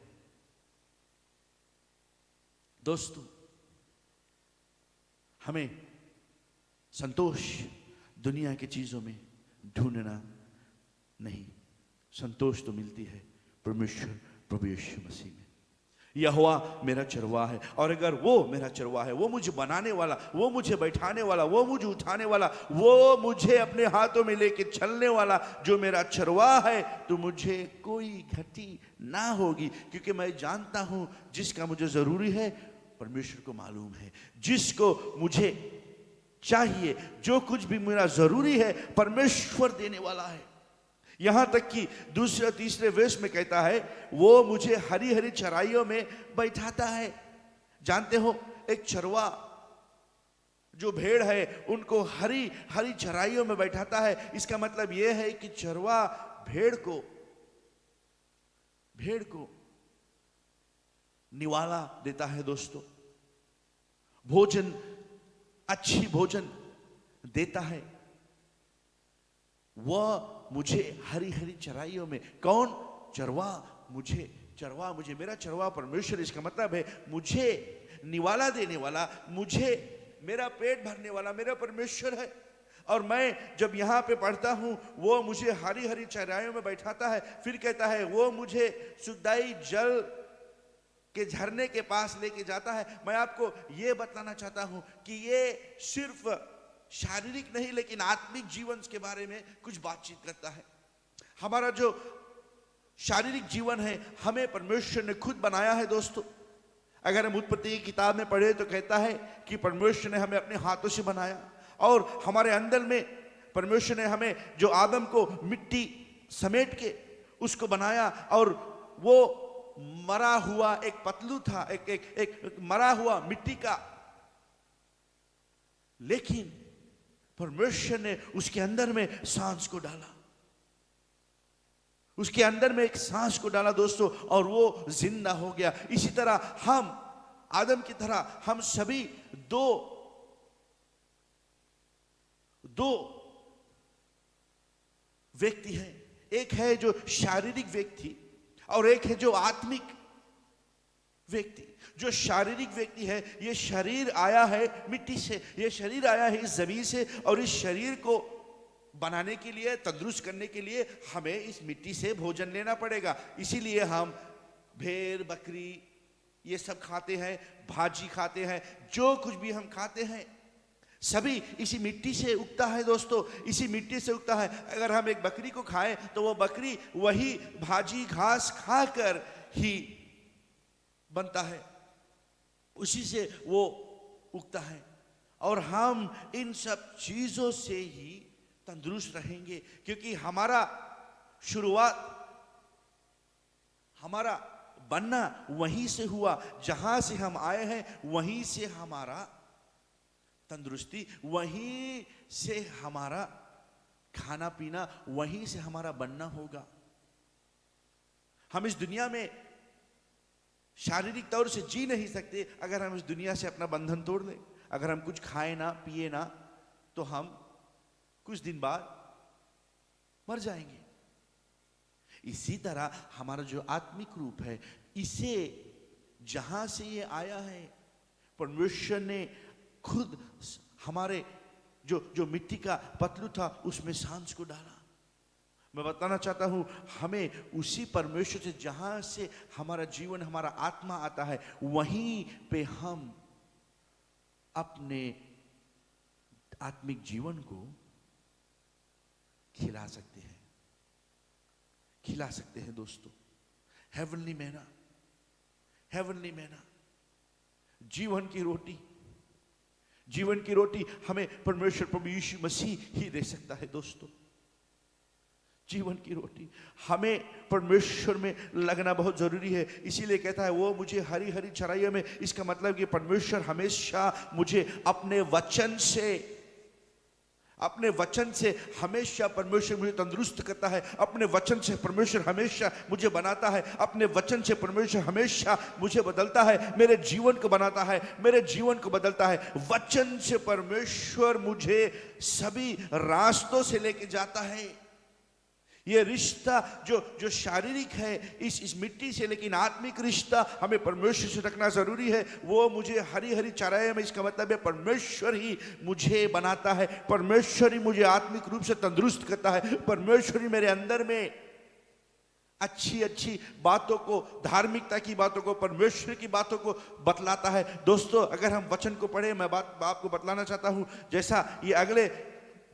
Speaker 2: दोस्तों हमें संतोष दुनिया की चीजों में ढूंढना नहीं, संतोष तो मिलती है परमेश्वर प्रभु यीशु मसीह में। यहोवा मेरा चरवाहा है, और अगर वो मेरा चरवाहा है, वो मुझे बनाने वाला, वो मुझे बैठाने वाला, वो मुझे उठाने वाला, वो मुझे अपने हाथों में लेके चलने वाला जो मेरा चरवाहा है, तो मुझे कोई घटी ना होगी, क्योंकि मैं जानता हूं जिसका मुझे जरूरी है परमेश्वर को मालूम है, जिसको मुझे चाहिए, जो कुछ भी मेरा जरूरी है परमेश्वर देने वाला है। यहां तक कि दूसरे तीसरे वर्ष में कहता है, वो मुझे हरी हरी चराइयों में बैठाता है। जानते हो, एक चरवा जो भेड़ है उनको हरी हरी चराइयों में बैठाता है। इसका मतलब यह है कि चरवा भेड़ को निवाला देता है दोस्तों, भोजन, अच्छी भोजन देता है। वह मुझे हरी हरी चराइयों में, कौन? चरवा मुझे, मेरा चरवा परमेश्वर। इसका मतलब है मुझे निवाला देने वाला, मुझे मेरा पेट भरने वाला मेरा परमेश्वर है। और मैं जब यहां पे पढ़ता हूं, वो मुझे हरी हरी चराइयों में बैठाता है, फिर कहता है वो मुझे सुखदाई जल के झरने के पास लेके जाता है। मैं आपको ये बताना चाहता हूं कि ये सिर्फ शारीरिक नहीं, लेकिन आत्मिक जीवन के बारे में कुछ बातचीत करता है। हमारा जो शारीरिक जीवन है, हमें परमेश्वर ने खुद बनाया है दोस्तों। अगर हम उत्पत्ति की किताब में पढ़े तो कहता है कि परमेश्वर ने हमें अपने हाथों से बनाया, और हमारे अंदर में परमेश्वर ने हमें, जो आदम को मिट्टी समेट के उसको बनाया, और वो मरा हुआ एक पतलू था, एक मरा हुआ मिट्टी का, लेकिन परमेश्वर ने उसके अंदर में सांस को डाला, उसके अंदर में एक सांस को डाला दोस्तों, और वो जिंदा हो गया। इसी तरह हम आदम की तरह, हम सभी दो व्यक्ति है। एक है जो शारीरिक व्यक्ति और एक है जो आत्मिक व्यक्ति। जो शारीरिक व्यक्ति है, ये शरीर आया है मिट्टी से, ये शरीर आया है इस जमीन से, और इस शरीर को बनाने के लिए, तंदुरुस्त करने के लिए हमें इस मिट्टी से भोजन लेना पड़ेगा। इसीलिए हम भेड़ बकरी ये सब खाते हैं, भाजी खाते हैं, जो कुछ भी हम खाते हैं सभी इसी मिट्टी से उगता है दोस्तों, इसी मिट्टी से उगता है। अगर हम एक बकरी को खाएं तो वो बकरी वही भाजी घास खाकर ही बनता है, उसी से वो उगता है। और हम इन सब चीजों से ही तंदुरुस्त रहेंगे, क्योंकि हमारा शुरुआत, हमारा बनना वहीं से हुआ, जहां से हम आए हैं वहीं से हमारा तंदुरुस्ती, वहीं से हमारा खाना पीना, वहीं से हमारा बनना होगा। हम इस दुनिया में शारीरिक तौर से जी नहीं सकते अगर हम इस दुनिया से अपना बंधन तोड़ लें। अगर हम कुछ खाए ना पिए ना तो हम कुछ दिन बाद मर जाएंगे। इसी तरह हमारा जो आत्मिक रूप है, इसे जहां से ये आया है, परमेश्वर ने खुद हमारे जो मिट्टी का पतलू था उसमें सांस को डाला। मैं बताना चाहता हूं, हमें उसी परमेश्वर से जहां से हमारा जीवन, हमारा आत्मा आता है, वहीं पे हम अपने आत्मिक जीवन को खिला सकते हैं, खिला सकते हैं दोस्तों। हेवनली मैना, हेवनली मैना, जीवन की रोटी, जीवन की रोटी हमें परमेश्वर प्रभु यीशु मसीह ही दे सकता है दोस्तों। जीवन की रोटी, हमें परमेश्वर में लगना बहुत जरूरी है। इसीलिए कहता है वो मुझे हरी हरी चराइयों में, इसका मतलब कि परमेश्वर हमेशा मुझे अपने वचन से हमेशा परमेश्वर मुझे तंदुरुस्त करता है। अपने वचन से परमेश्वर हमेशा मुझे बनाता है। अपने वचन से परमेश्वर हमेशा मुझे बदलता है, मेरे जीवन को बनाता है, मेरे जीवन को बदलता है। वचन से परमेश्वर मुझे सभी रास्तों से लेके जाता है। ये रिश्ता जो शारीरिक है इस मिट्टी से, लेकिन आत्मिक रिश्ता हमें परमेश्वर से रखना जरूरी है। वो मुझे हरी हरी चराइयों में, इसका मतलब है परमेश्वर ही मुझे बनाता है, परमेश्वर ही मुझे आत्मिक रूप से तंदुरुस्त करता है, परमेश्वर ही मेरे अंदर में अच्छी अच्छी बातों को, धार्मिकता की बातों को, परमेश्वर की बातों को बतलाता है। दोस्तों अगर हम वचन को पढ़े, मैं बात आपको बतलाना चाहता हूं, जैसा ये अगले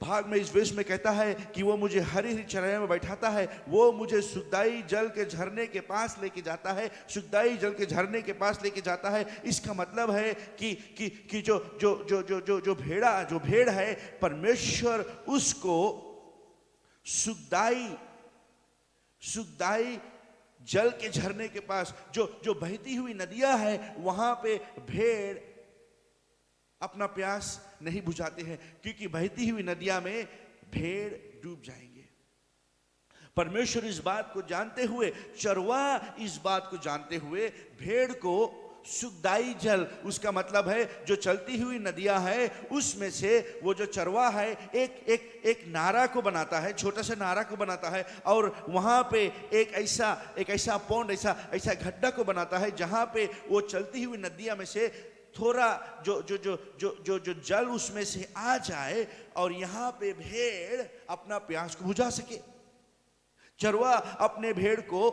Speaker 2: भाग में इस वेश में कहता है कि वो मुझे हरी हरी चराइयों में बैठाता है, वो मुझे सुखदाई जल के झरने के पास लेके जाता है, सुखदाई जल के झरने के पास लेके जाता है। इसका मतलब है कि जो भेड़ है, परमेश्वर उसको सुखदाई जल के झरने के पास, जो बहती हुई नदियां है, वहां पे भेड़ अपना प्यास नहीं बुझाते हैं, क्योंकि बहती हुई नदियां में भेड़ डूब जाएंगे। परमेश्वर इस बात को जानते हुए, चरवा इस बात को जानते हुए भेड़ को सुखदाई जल, उसका मतलब है जो चलती हुई नदियां है उसमें से वो जो चरवा है एक नारा को बनाता है, छोटा सा नारा को बनाता है, और वहां पे एक ऐसा पौंड, ऐसा गड्ढा को बनाता है जहां पे वो चलती हुई नदियां में से थोड़ा जो जल उसमें से आ जाए और यहां पे भेड़ अपना प्यास को बुझा सके। चरवा अपने भेड़ को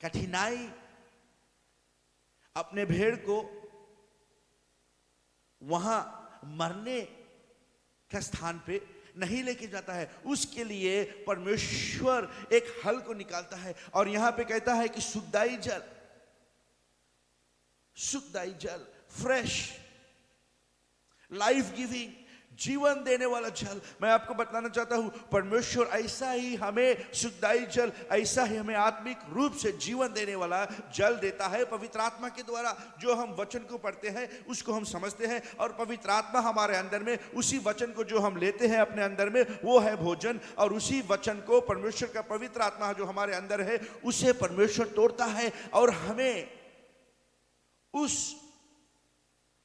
Speaker 2: कठिनाई, अपने भेड़ को वहां मरने का स्थान पे नहीं लेके जाता है। उसके लिए परमेश्वर एक हल को निकालता है, और यहां पे कहता है कि सुखदाई जल, फ्रेश, लाइफ गिविंग, जीवन देने वाला जल। मैं आपको बताना चाहता हूं, परमेश्वर ऐसा ही हमें सुखदाई जल, ऐसा ही हमें आत्मिक रूप से जीवन देने वाला जल देता है पवित्र आत्मा के द्वारा। जो हम वचन को पढ़ते हैं उसको हम समझते हैं, और पवित्र आत्मा हमारे अंदर में, उसी वचन को जो हम लेते हैं अपने अंदर में, वो है भोजन। और उसी वचन को परमेश्वर का पवित्र आत्मा जो हमारे अंदर है, उसे परमेश्वर तोड़ता है और हमें उस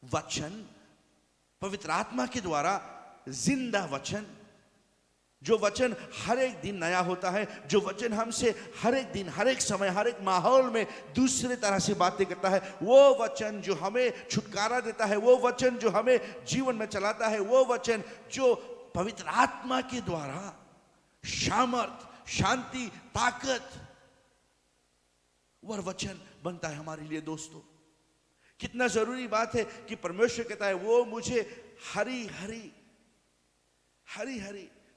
Speaker 2: वचन पवित्र आत्मा के द्वारा जिंदा वचन, जो वचन हर एक दिन नया होता है, जो वचन हमसे हर एक दिन, हर एक समय, हर एक माहौल में दूसरे तरह से बातें करता है, वो वचन जो हमें छुटकारा देता है, वो वचन जो हमें जीवन में चलाता है, वो वचन जो पवित्र आत्मा के द्वारा सामर्थ, शांति, ताकत, वह वचन बनता है हमारे लिए। दोस्तों, कितना जरूरी बात है कि परमेश्वर कहता है वो मुझे हरी हरी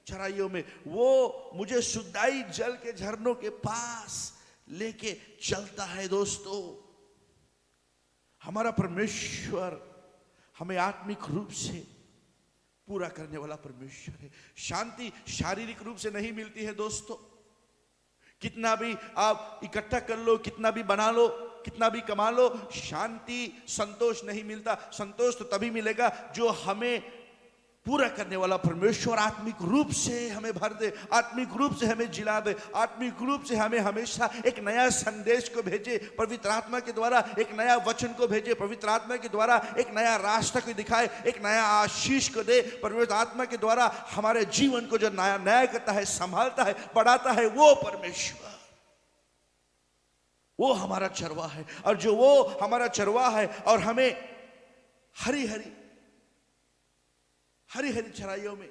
Speaker 2: चराइयों में, वो मुझे शुद्धाई जल के झरनों के पास लेके चलता है। दोस्तों, हमारा परमेश्वर हमें आत्मिक रूप से पूरा करने वाला परमेश्वर है। शांति शारीरिक रूप से नहीं मिलती है दोस्तों। कितना भी आप इकट्ठा कर लो, कितना भी बना लो, कितना भी कमा लो, शांति, संतोष नहीं मिलता। संतोष तो तभी मिलेगा जो हमें पूरा करने वाला परमेश्वर आत्मिक रूप से हमें भर दे, आत्मिक रूप से हमें जिला दे, आत्मिक रूप से हमें हमेशा एक नया संदेश को भेजे, पवित्र आत्मा के द्वारा एक नया वचन को भेजे, पवित्र आत्मा के द्वारा एक नया रास्ता को दिखाए, एक नया आशीष को दे। पवित्र आत्मा के द्वारा हमारे जीवन को जो नया नया करता है, संभालता है, बढ़ाता है, वो परमेश्वर, वो हमारा चरवा है। और जो वो हमारा चरवा है और हमें हरी हरी चराइयों में,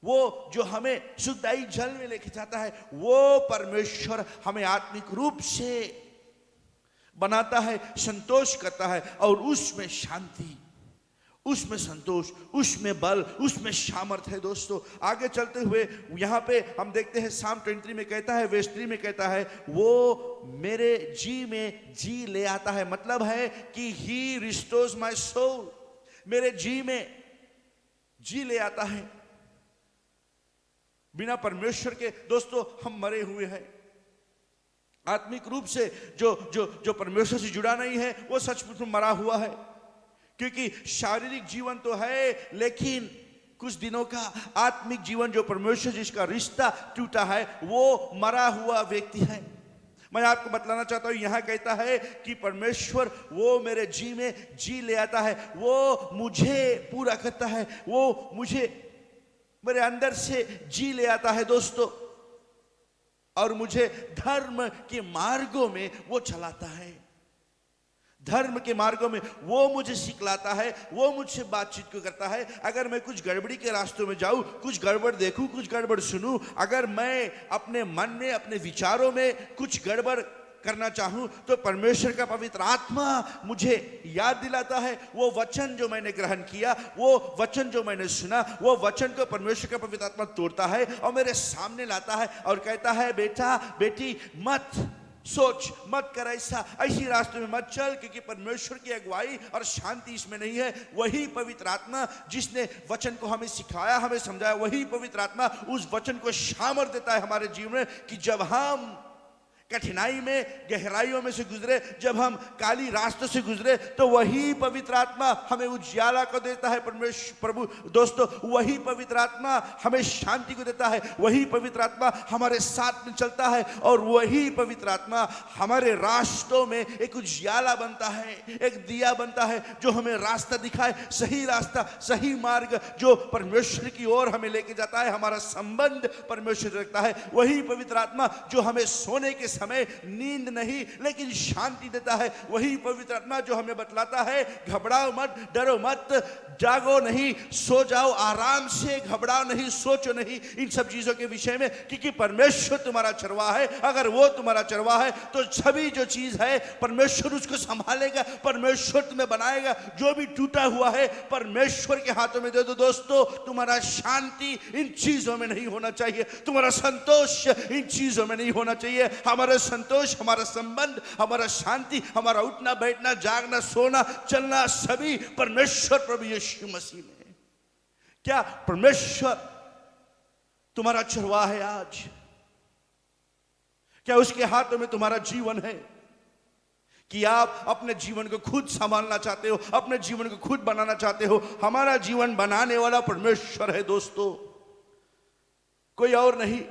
Speaker 2: वो जो हमें शुद्धाई जल में लेके जाता है, वो परमेश्वर हमें आत्मिक रूप से बनाता है, संतोष करता है, और उसमें शांति, उसमें संतोष, उसमें बल, उसमें सामर्थ है। दोस्तों, आगे चलते हुए यहां पे हम देखते हैं Psalm 23 में कहता है, verse 3 में कहता है, वो मेरे जी में जी ले आता है। मतलब है कि he restores my soul, मेरे जी में जी ले आता है। बिना परमेश्वर के दोस्तों हम मरे हुए हैं। आत्मिक रूप से जो जो जो परमेश्वर से जुड़ा नहीं है, वो सचमुच में मरा हुआ है। क्योंकि शारीरिक जीवन तो है, लेकिन कुछ दिनों का आत्मिक जीवन, जो परमेश्वर जिसका रिश्ता टूटा है, वो मरा हुआ व्यक्ति है। मैं आपको बतलाना चाहता हूं, यहां कहता है कि परमेश्वर वो मेरे जी में जी ले आता है, वो मुझे पूरा करता है, वो मुझे मेरे अंदर से जी ले आता है दोस्तों, और मुझे धर्म के मार्गों में वो चलाता है। धर्म के मार्गों में वो मुझे सिखलाता है, वो मुझसे बातचीत को करता है। अगर मैं कुछ गड़बड़ी के रास्तों में जाऊं, कुछ गड़बड़ देखूं, कुछ गड़बड़ सुनूं, अगर मैं अपने मन में, अपने विचारों में कुछ गड़बड़ करना चाहूं, तो परमेश्वर का पवित्र आत्मा मुझे याद दिलाता है। वो वचन जो मैंने ग्रहण किया, वो वचन जो मैंने सुना, वो वचन को परमेश्वर का पवित्र आत्मा तोड़ता है और मेरे सामने लाता है और कहता है, बेटा बेटी मत सोच, मत कर ऐसा, ऐसी रास्ते में मत चल, क्योंकि परमेश्वर की अगुवाई और शांति इसमें नहीं है। वही पवित्र आत्मा जिसने वचन को हमें सिखाया, हमें समझाया, वही पवित्र आत्मा उस वचन को सामर्थ देता है हमारे जीवन में, कि जब हम कठिनाई में, गहराइयों में से गुजरे, जब हम काली रास्तों से गुजरे, तो वही पवित्र आत्मा हमें उजियाला को देता है। परमेश्वर प्रभु दोस्तों, वही पवित्र आत्मा हमें शांति को देता है, वही पवित्र आत्मा हमारे साथ में चलता है, और वही पवित्र आत्मा हमारे रास्तों में एक उजियाला बनता है, एक दिया बनता है, जो हमें रास्ता दिखाए, सही रास्ता, सही मार्ग, जो परमेश्वर की ओर हमें लेके जाता है, हमारा संबंध परमेश्वर से रखता है। वही पवित्र आत्मा जो हमें सोने के समय नींद नहीं लेकिन शांति देता है। वही पवित्र आत्मा जो हमें बतलाता है, घबराओ मत, डरो मत, जागो नहीं, सो जाओ आराम से, घबराओ नहीं, सोचो नहीं इन सब चीजों के विषय में, क्योंकि परमेश्वर तुम्हारा चरवा है। अगर वो तुम्हारा चरवा है तो सभी जो चीज है परमेश्वर उसको संभालेगा, परमेश्वर तुम्हें बनाएगा। जो भी टूटा हुआ है परमेश्वर के हाथों में दे दो दोस्तों। तुम्हारा शांति इन चीजों में नहीं होना चाहिए, तुम्हारा संतोष इन चीजों में नहीं होना चाहिए। हमारा संतोष, हमारा संबंध, हमारा शांति, हमारा उठना बैठना, जागना, सोना, चलना, सभी परमेश्वर प्रभु यीशु मसीह में। क्या परमेश्वर तुम्हारा चरवा है आज? क्या उसके हाथों में तुम्हारा जीवन है कि आप अपने जीवन को खुद संभालना चाहते हो, अपने जीवन को खुद बनाना चाहते हो? हमारा जीवन बनाने वाला परमेश्वर है दोस्तों, कोई और नहीं,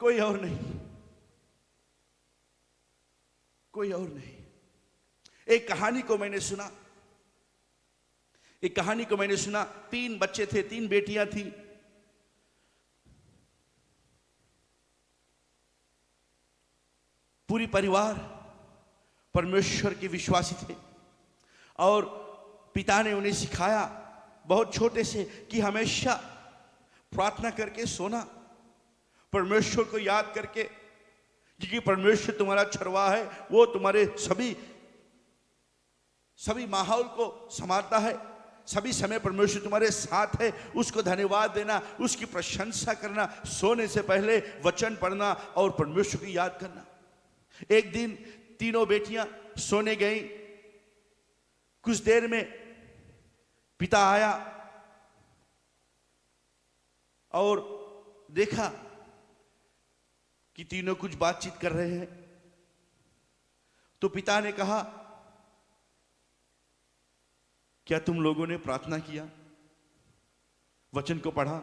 Speaker 2: कोई और नहीं, कोई और नहीं। एक कहानी को मैंने सुना। एक कहानी को मैंने सुना, 3 बच्चे थे, 3 बेटियां थी। पूरी परिवार परमेश्वर के विश्वासी थे और पिता ने उन्हें सिखाया बहुत छोटे से कि हमेशा प्रार्थना करके सोना, परमेश्वर को याद करके, क्योंकि परमेश्वर तुम्हारा छरवा है, वो तुम्हारे सभी माहौल को संभालता है, सभी समय परमेश्वर तुम्हारे साथ है। उसको धन्यवाद देना, उसकी प्रशंसा करना, सोने से पहले वचन पढ़ना और परमेश्वर को याद करना। एक दिन तीनों बेटियां सोने गई। कुछ देर में पिता आया और देखा कि तीनों कुछ बातचीत कर रहे हैं। तो पिता ने कहा, क्या तुम लोगों ने प्रार्थना किया, वचन को पढ़ा?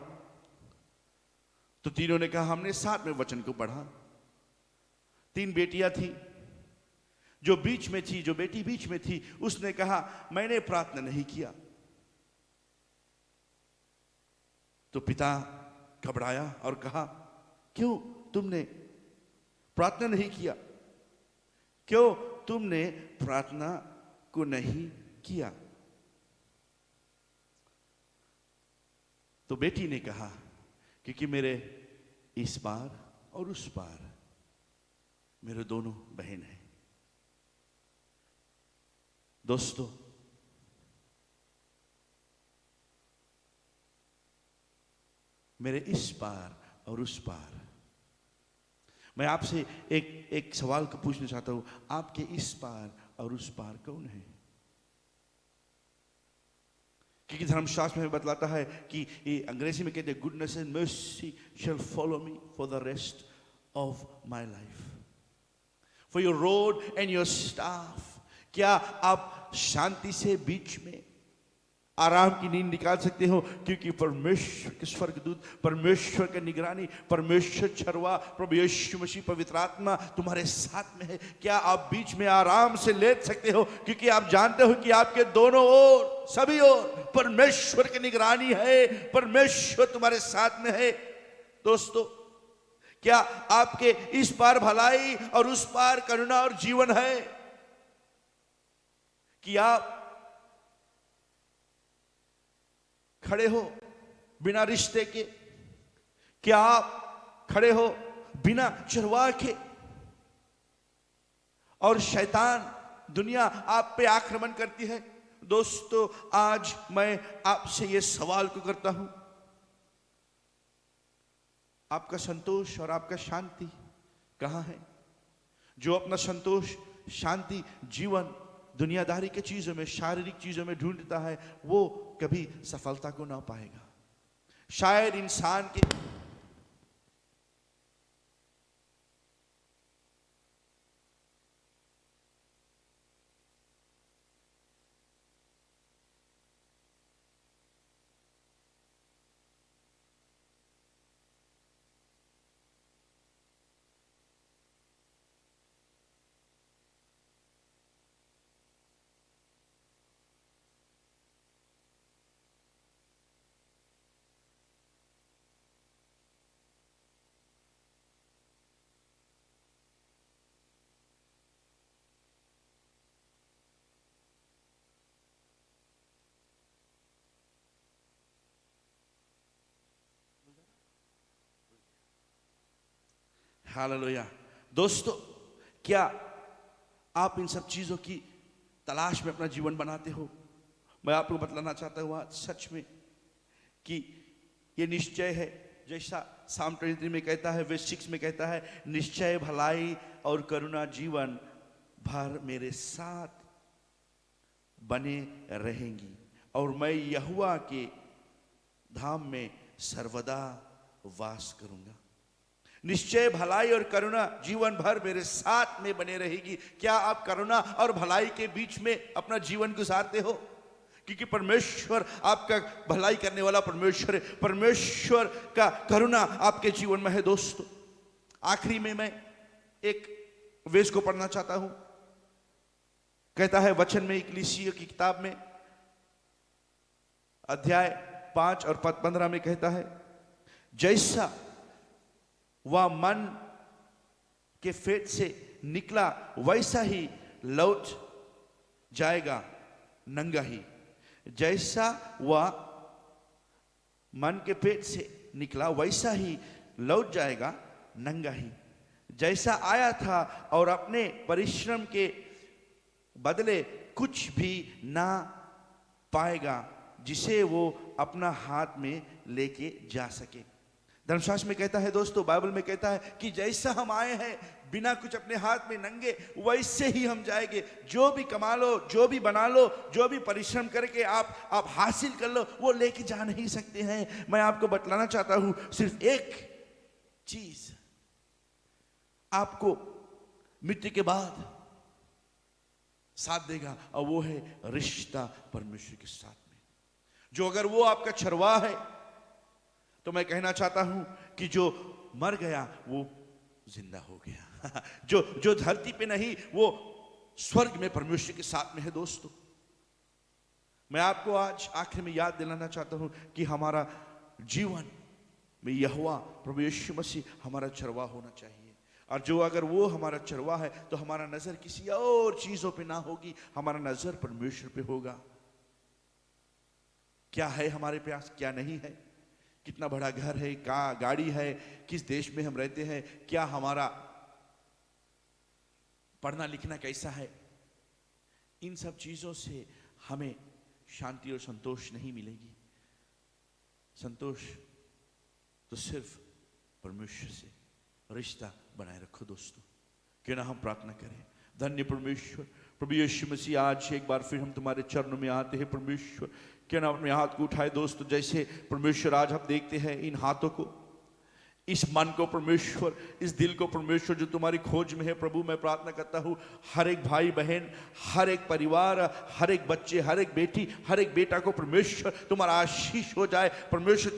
Speaker 2: तो तीनों ने कहा, हमने साथ में वचन को पढ़ा। 3 बेटियां थी, जो बेटी बीच में थी, उसने कहा, मैंने प्रार्थना नहीं किया। तो पिता घबराया और कहा, क्यों तुमने प्रार्थना नहीं किया? क्यों तुमने प्रार्थना को नहीं किया? तो बेटी ने कहा, क्योंकि मेरे इस पार और उस पार मेरे दोनों बहन हैं। दोस्तों, मेरे इस पार और उस पार, मैं आपसे एक सवाल को पूछना चाहता हूं, आपके इस पार और उस पार कौन है? क्योंकि धर्मशास्त्र में बतलाता है कि अंग्रेजी में कहते हैं, goodness and mercy shall follow me for the rest of my life, for your rod and your staff. क्या आप शांति से बीच में आराम की नींद निकाल सकते हो? क्योंकि परमेश्वर के स्वर्गदूत, परमेश्वर की निगरानी, परमेश्वर छरवा, प्रभु यीशु मसीह, पवित्र आत्मा तुम्हारे साथ में है। क्या आप बीच में आराम से लेट सकते हो? क्योंकि आप जानते हो कि आपके दोनों ओर, सभी ओर परमेश्वर की निगरानी है, परमेश्वर तुम्हारे साथ में है। दोस्तों, क्या आपके इस पार भलाई और उस पार करुणा और जीवन है? कि आप खड़े हो बिना रिश्ते के? क्या आप खड़े हो बिना चरवा के? और शैतान, दुनिया आप पे आक्रमण करती है। दोस्तों, आज मैं आपसे ये सवाल को करता हूं, आपका संतोष और आपका शांति कहां है? जो अपना संतोष, शांति, जीवन दुनियादारी के चीजों में, शारीरिक चीजों में ढूंढता है, वो कभी सफलता को ना पाएगा। शायद इंसान के हालेलुया। दोस्तों, क्या आप इन सब चीजों की तलाश में अपना जीवन बनाते हो? मैं आपको बतलाना चाहता हूं आज सच में कि ये निश्चय है, जैसा साम 23 में कहता है, वर्स 6 में कहता है, निश्चय भलाई और करुणा जीवन भर मेरे साथ बने रहेंगी और मैं यहोवा के धाम में सर्वदा वास करूंगा। निश्चय भलाई और करुणा जीवन भर मेरे साथ में बने रहेगी। क्या आप करुणा और भलाई के बीच में अपना जीवन गुजारते हो? क्योंकि परमेश्वर आपका भलाई करने वाला परमेश्वर है, परमेश्वर का करुणा आपके जीवन में है। दोस्तों, आखिरी में मैं एक वेश को पढ़ना चाहता हूं। कहता है वचन में, इक्लीसिया की किताब में, अध्याय 5 और पद 15 में कहता है, जैसा वह मन के पेट से निकला वैसा ही लौट जाएगा नंगा ही। जैसा वह मन के पेट से निकला वैसा ही लौट जाएगा नंगा ही। जैसा आया था और अपने परिश्रम के बदले कुछ भी ना पाएगा जिसे वो अपना हाथ में लेके जा सके। धर्मशास्त्र में कहता है दोस्तों, बाइबल में कहता है कि जैसा हम आए हैं बिना कुछ अपने हाथ में नंगे, वैसे ही हम जाएंगे। जो भी कमा लो, जो भी बना लो, जो भी परिश्रम करके आप हासिल कर लो, वो लेके जा नहीं सकते हैं। मैं आपको बतलाना चाहता हूं, सिर्फ एक चीज आपको मृत्यु के बाद साथ देगा, और वो है रिश्ता परमेश्वर के साथ में। जो अगर वो आपका चरवाहा है, तो मैं कहना चाहता हूं कि जो मर गया वो जिंदा हो गया। जो धरती पे नहीं, वो स्वर्ग में परमेश्वर के साथ में है। दोस्तों, मैं आपको आज आखिर में याद दिलाना चाहता हूं कि हमारा जीवन में यहोवा प्रभु यीशु मसीह हमारा चरवाहा होना चाहिए। और जो अगर वो हमारा चरवाहा है, तो हमारा नजर किसी और चीजों पे ना होगी, हमारा नजर परमेश्वर पे होगा। क्या है हमारे पास, क्या नहीं है, कितना बड़ा घर है, क्या गाड़ी है, किस देश में हम रहते हैं, क्या हमारा पढ़ना लिखना कैसा है, इन सब चीजों से हमें शांति और संतोष नहीं मिलेगी। संतोष तो सिर्फ परमेश्वर से रिश्ता बनाए रखो। दोस्तों, क्यों ना हम प्रार्थना करें। धन्य परमेश्वर प्रभु यीशु मसीह, आज एक बार फिर हम तुम्हारे चरणों में आते हैं। परमेश्वर, क्यों ना अपने हाथ को उठाए। दोस्तों, जैसे परमेश्वर आज हम देखते हैं इन हाथों को, इस मन को परमेश्वर, इस दिल को परमेश्वर जो तुम्हारी खोज में है। प्रभु, मैं प्रार्थना करता हूँ हर एक भाई बहन, हर एक परिवार, हर एक बच्चे, हर एक बेटी, हर एक बेटा को परमेश्वर तुम्हारा आशीष हो जाए। परमेश्वर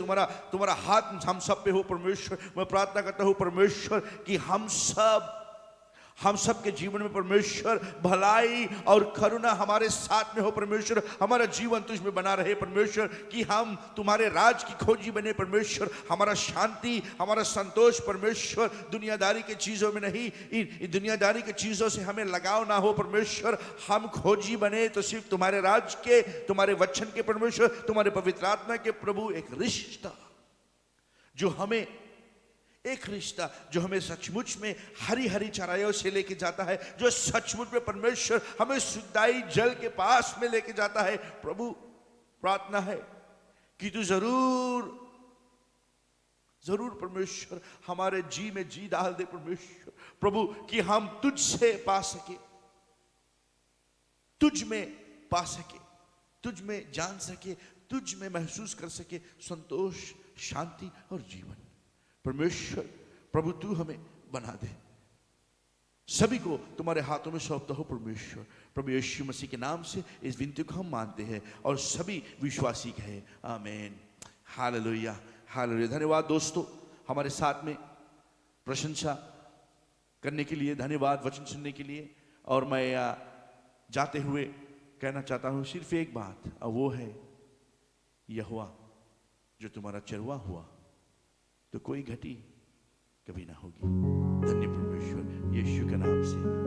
Speaker 2: तुम्हारा हाथ हम सब पे हो। परमेश्वर, मैं प्रार्थना करता हूँ परमेश्वर कि हम सब के जीवन में परमेश्वर भलाई और करुणा हमारे साथ में हो। परमेश्वर, हमारा जीवन तुझ में बना रहे। परमेश्वर, कि हम तुम्हारे राज की खोजी बने। परमेश्वर, हमारा शांति, हमारा संतोष परमेश्वर दुनियादारी के चीजों में नहीं, इन दुनियादारी के चीजों से हमें लगाव ना हो। परमेश्वर, हम खोजी बने तो सिर्फ तुम्हारे राज के, तुम्हारे वचन के परमेश्वर, तुम्हारे पवित्र आत्मा के। प्रभु, एक रिश्ता जो हमें सचमुच में हरी हरी चराइयों से लेके जाता है, जो सचमुच में परमेश्वर हमें शुद्धाई जल के पास में लेके जाता है। प्रभु, प्रार्थना है कि तू जरूर परमेश्वर हमारे जी में जी डाल दे। परमेश्वर प्रभु, कि हम तुझसे पा सके, तुझ में पा सके, तुझ में जान सके, तुझ में महसूस कर सके संतोष, शांति और जीवन। परमेश्वर प्रभु, तू हमें बना दे। सभी को तुम्हारे हाथों में सौंपता हो। परमेश्वर प्रभु यीशु मसीह के नाम से इस विनती को हम मानते हैं, और सभी विश्वासी कहे आमीन। Hallelujah, hallelujah. धन्यवाद दोस्तों, हमारे साथ में प्रशंसा करने के लिए, धन्यवाद वचन सुनने के लिए। और मैं जाते हुए कहना चाहता हूँ सिर्फ एक बात, और वो है यहोवा जो तुम्हारा चरवाहा हुआ तो कोई घटी कभी ना होगी। धन्य परमेश्वर, यीशु के नाम से।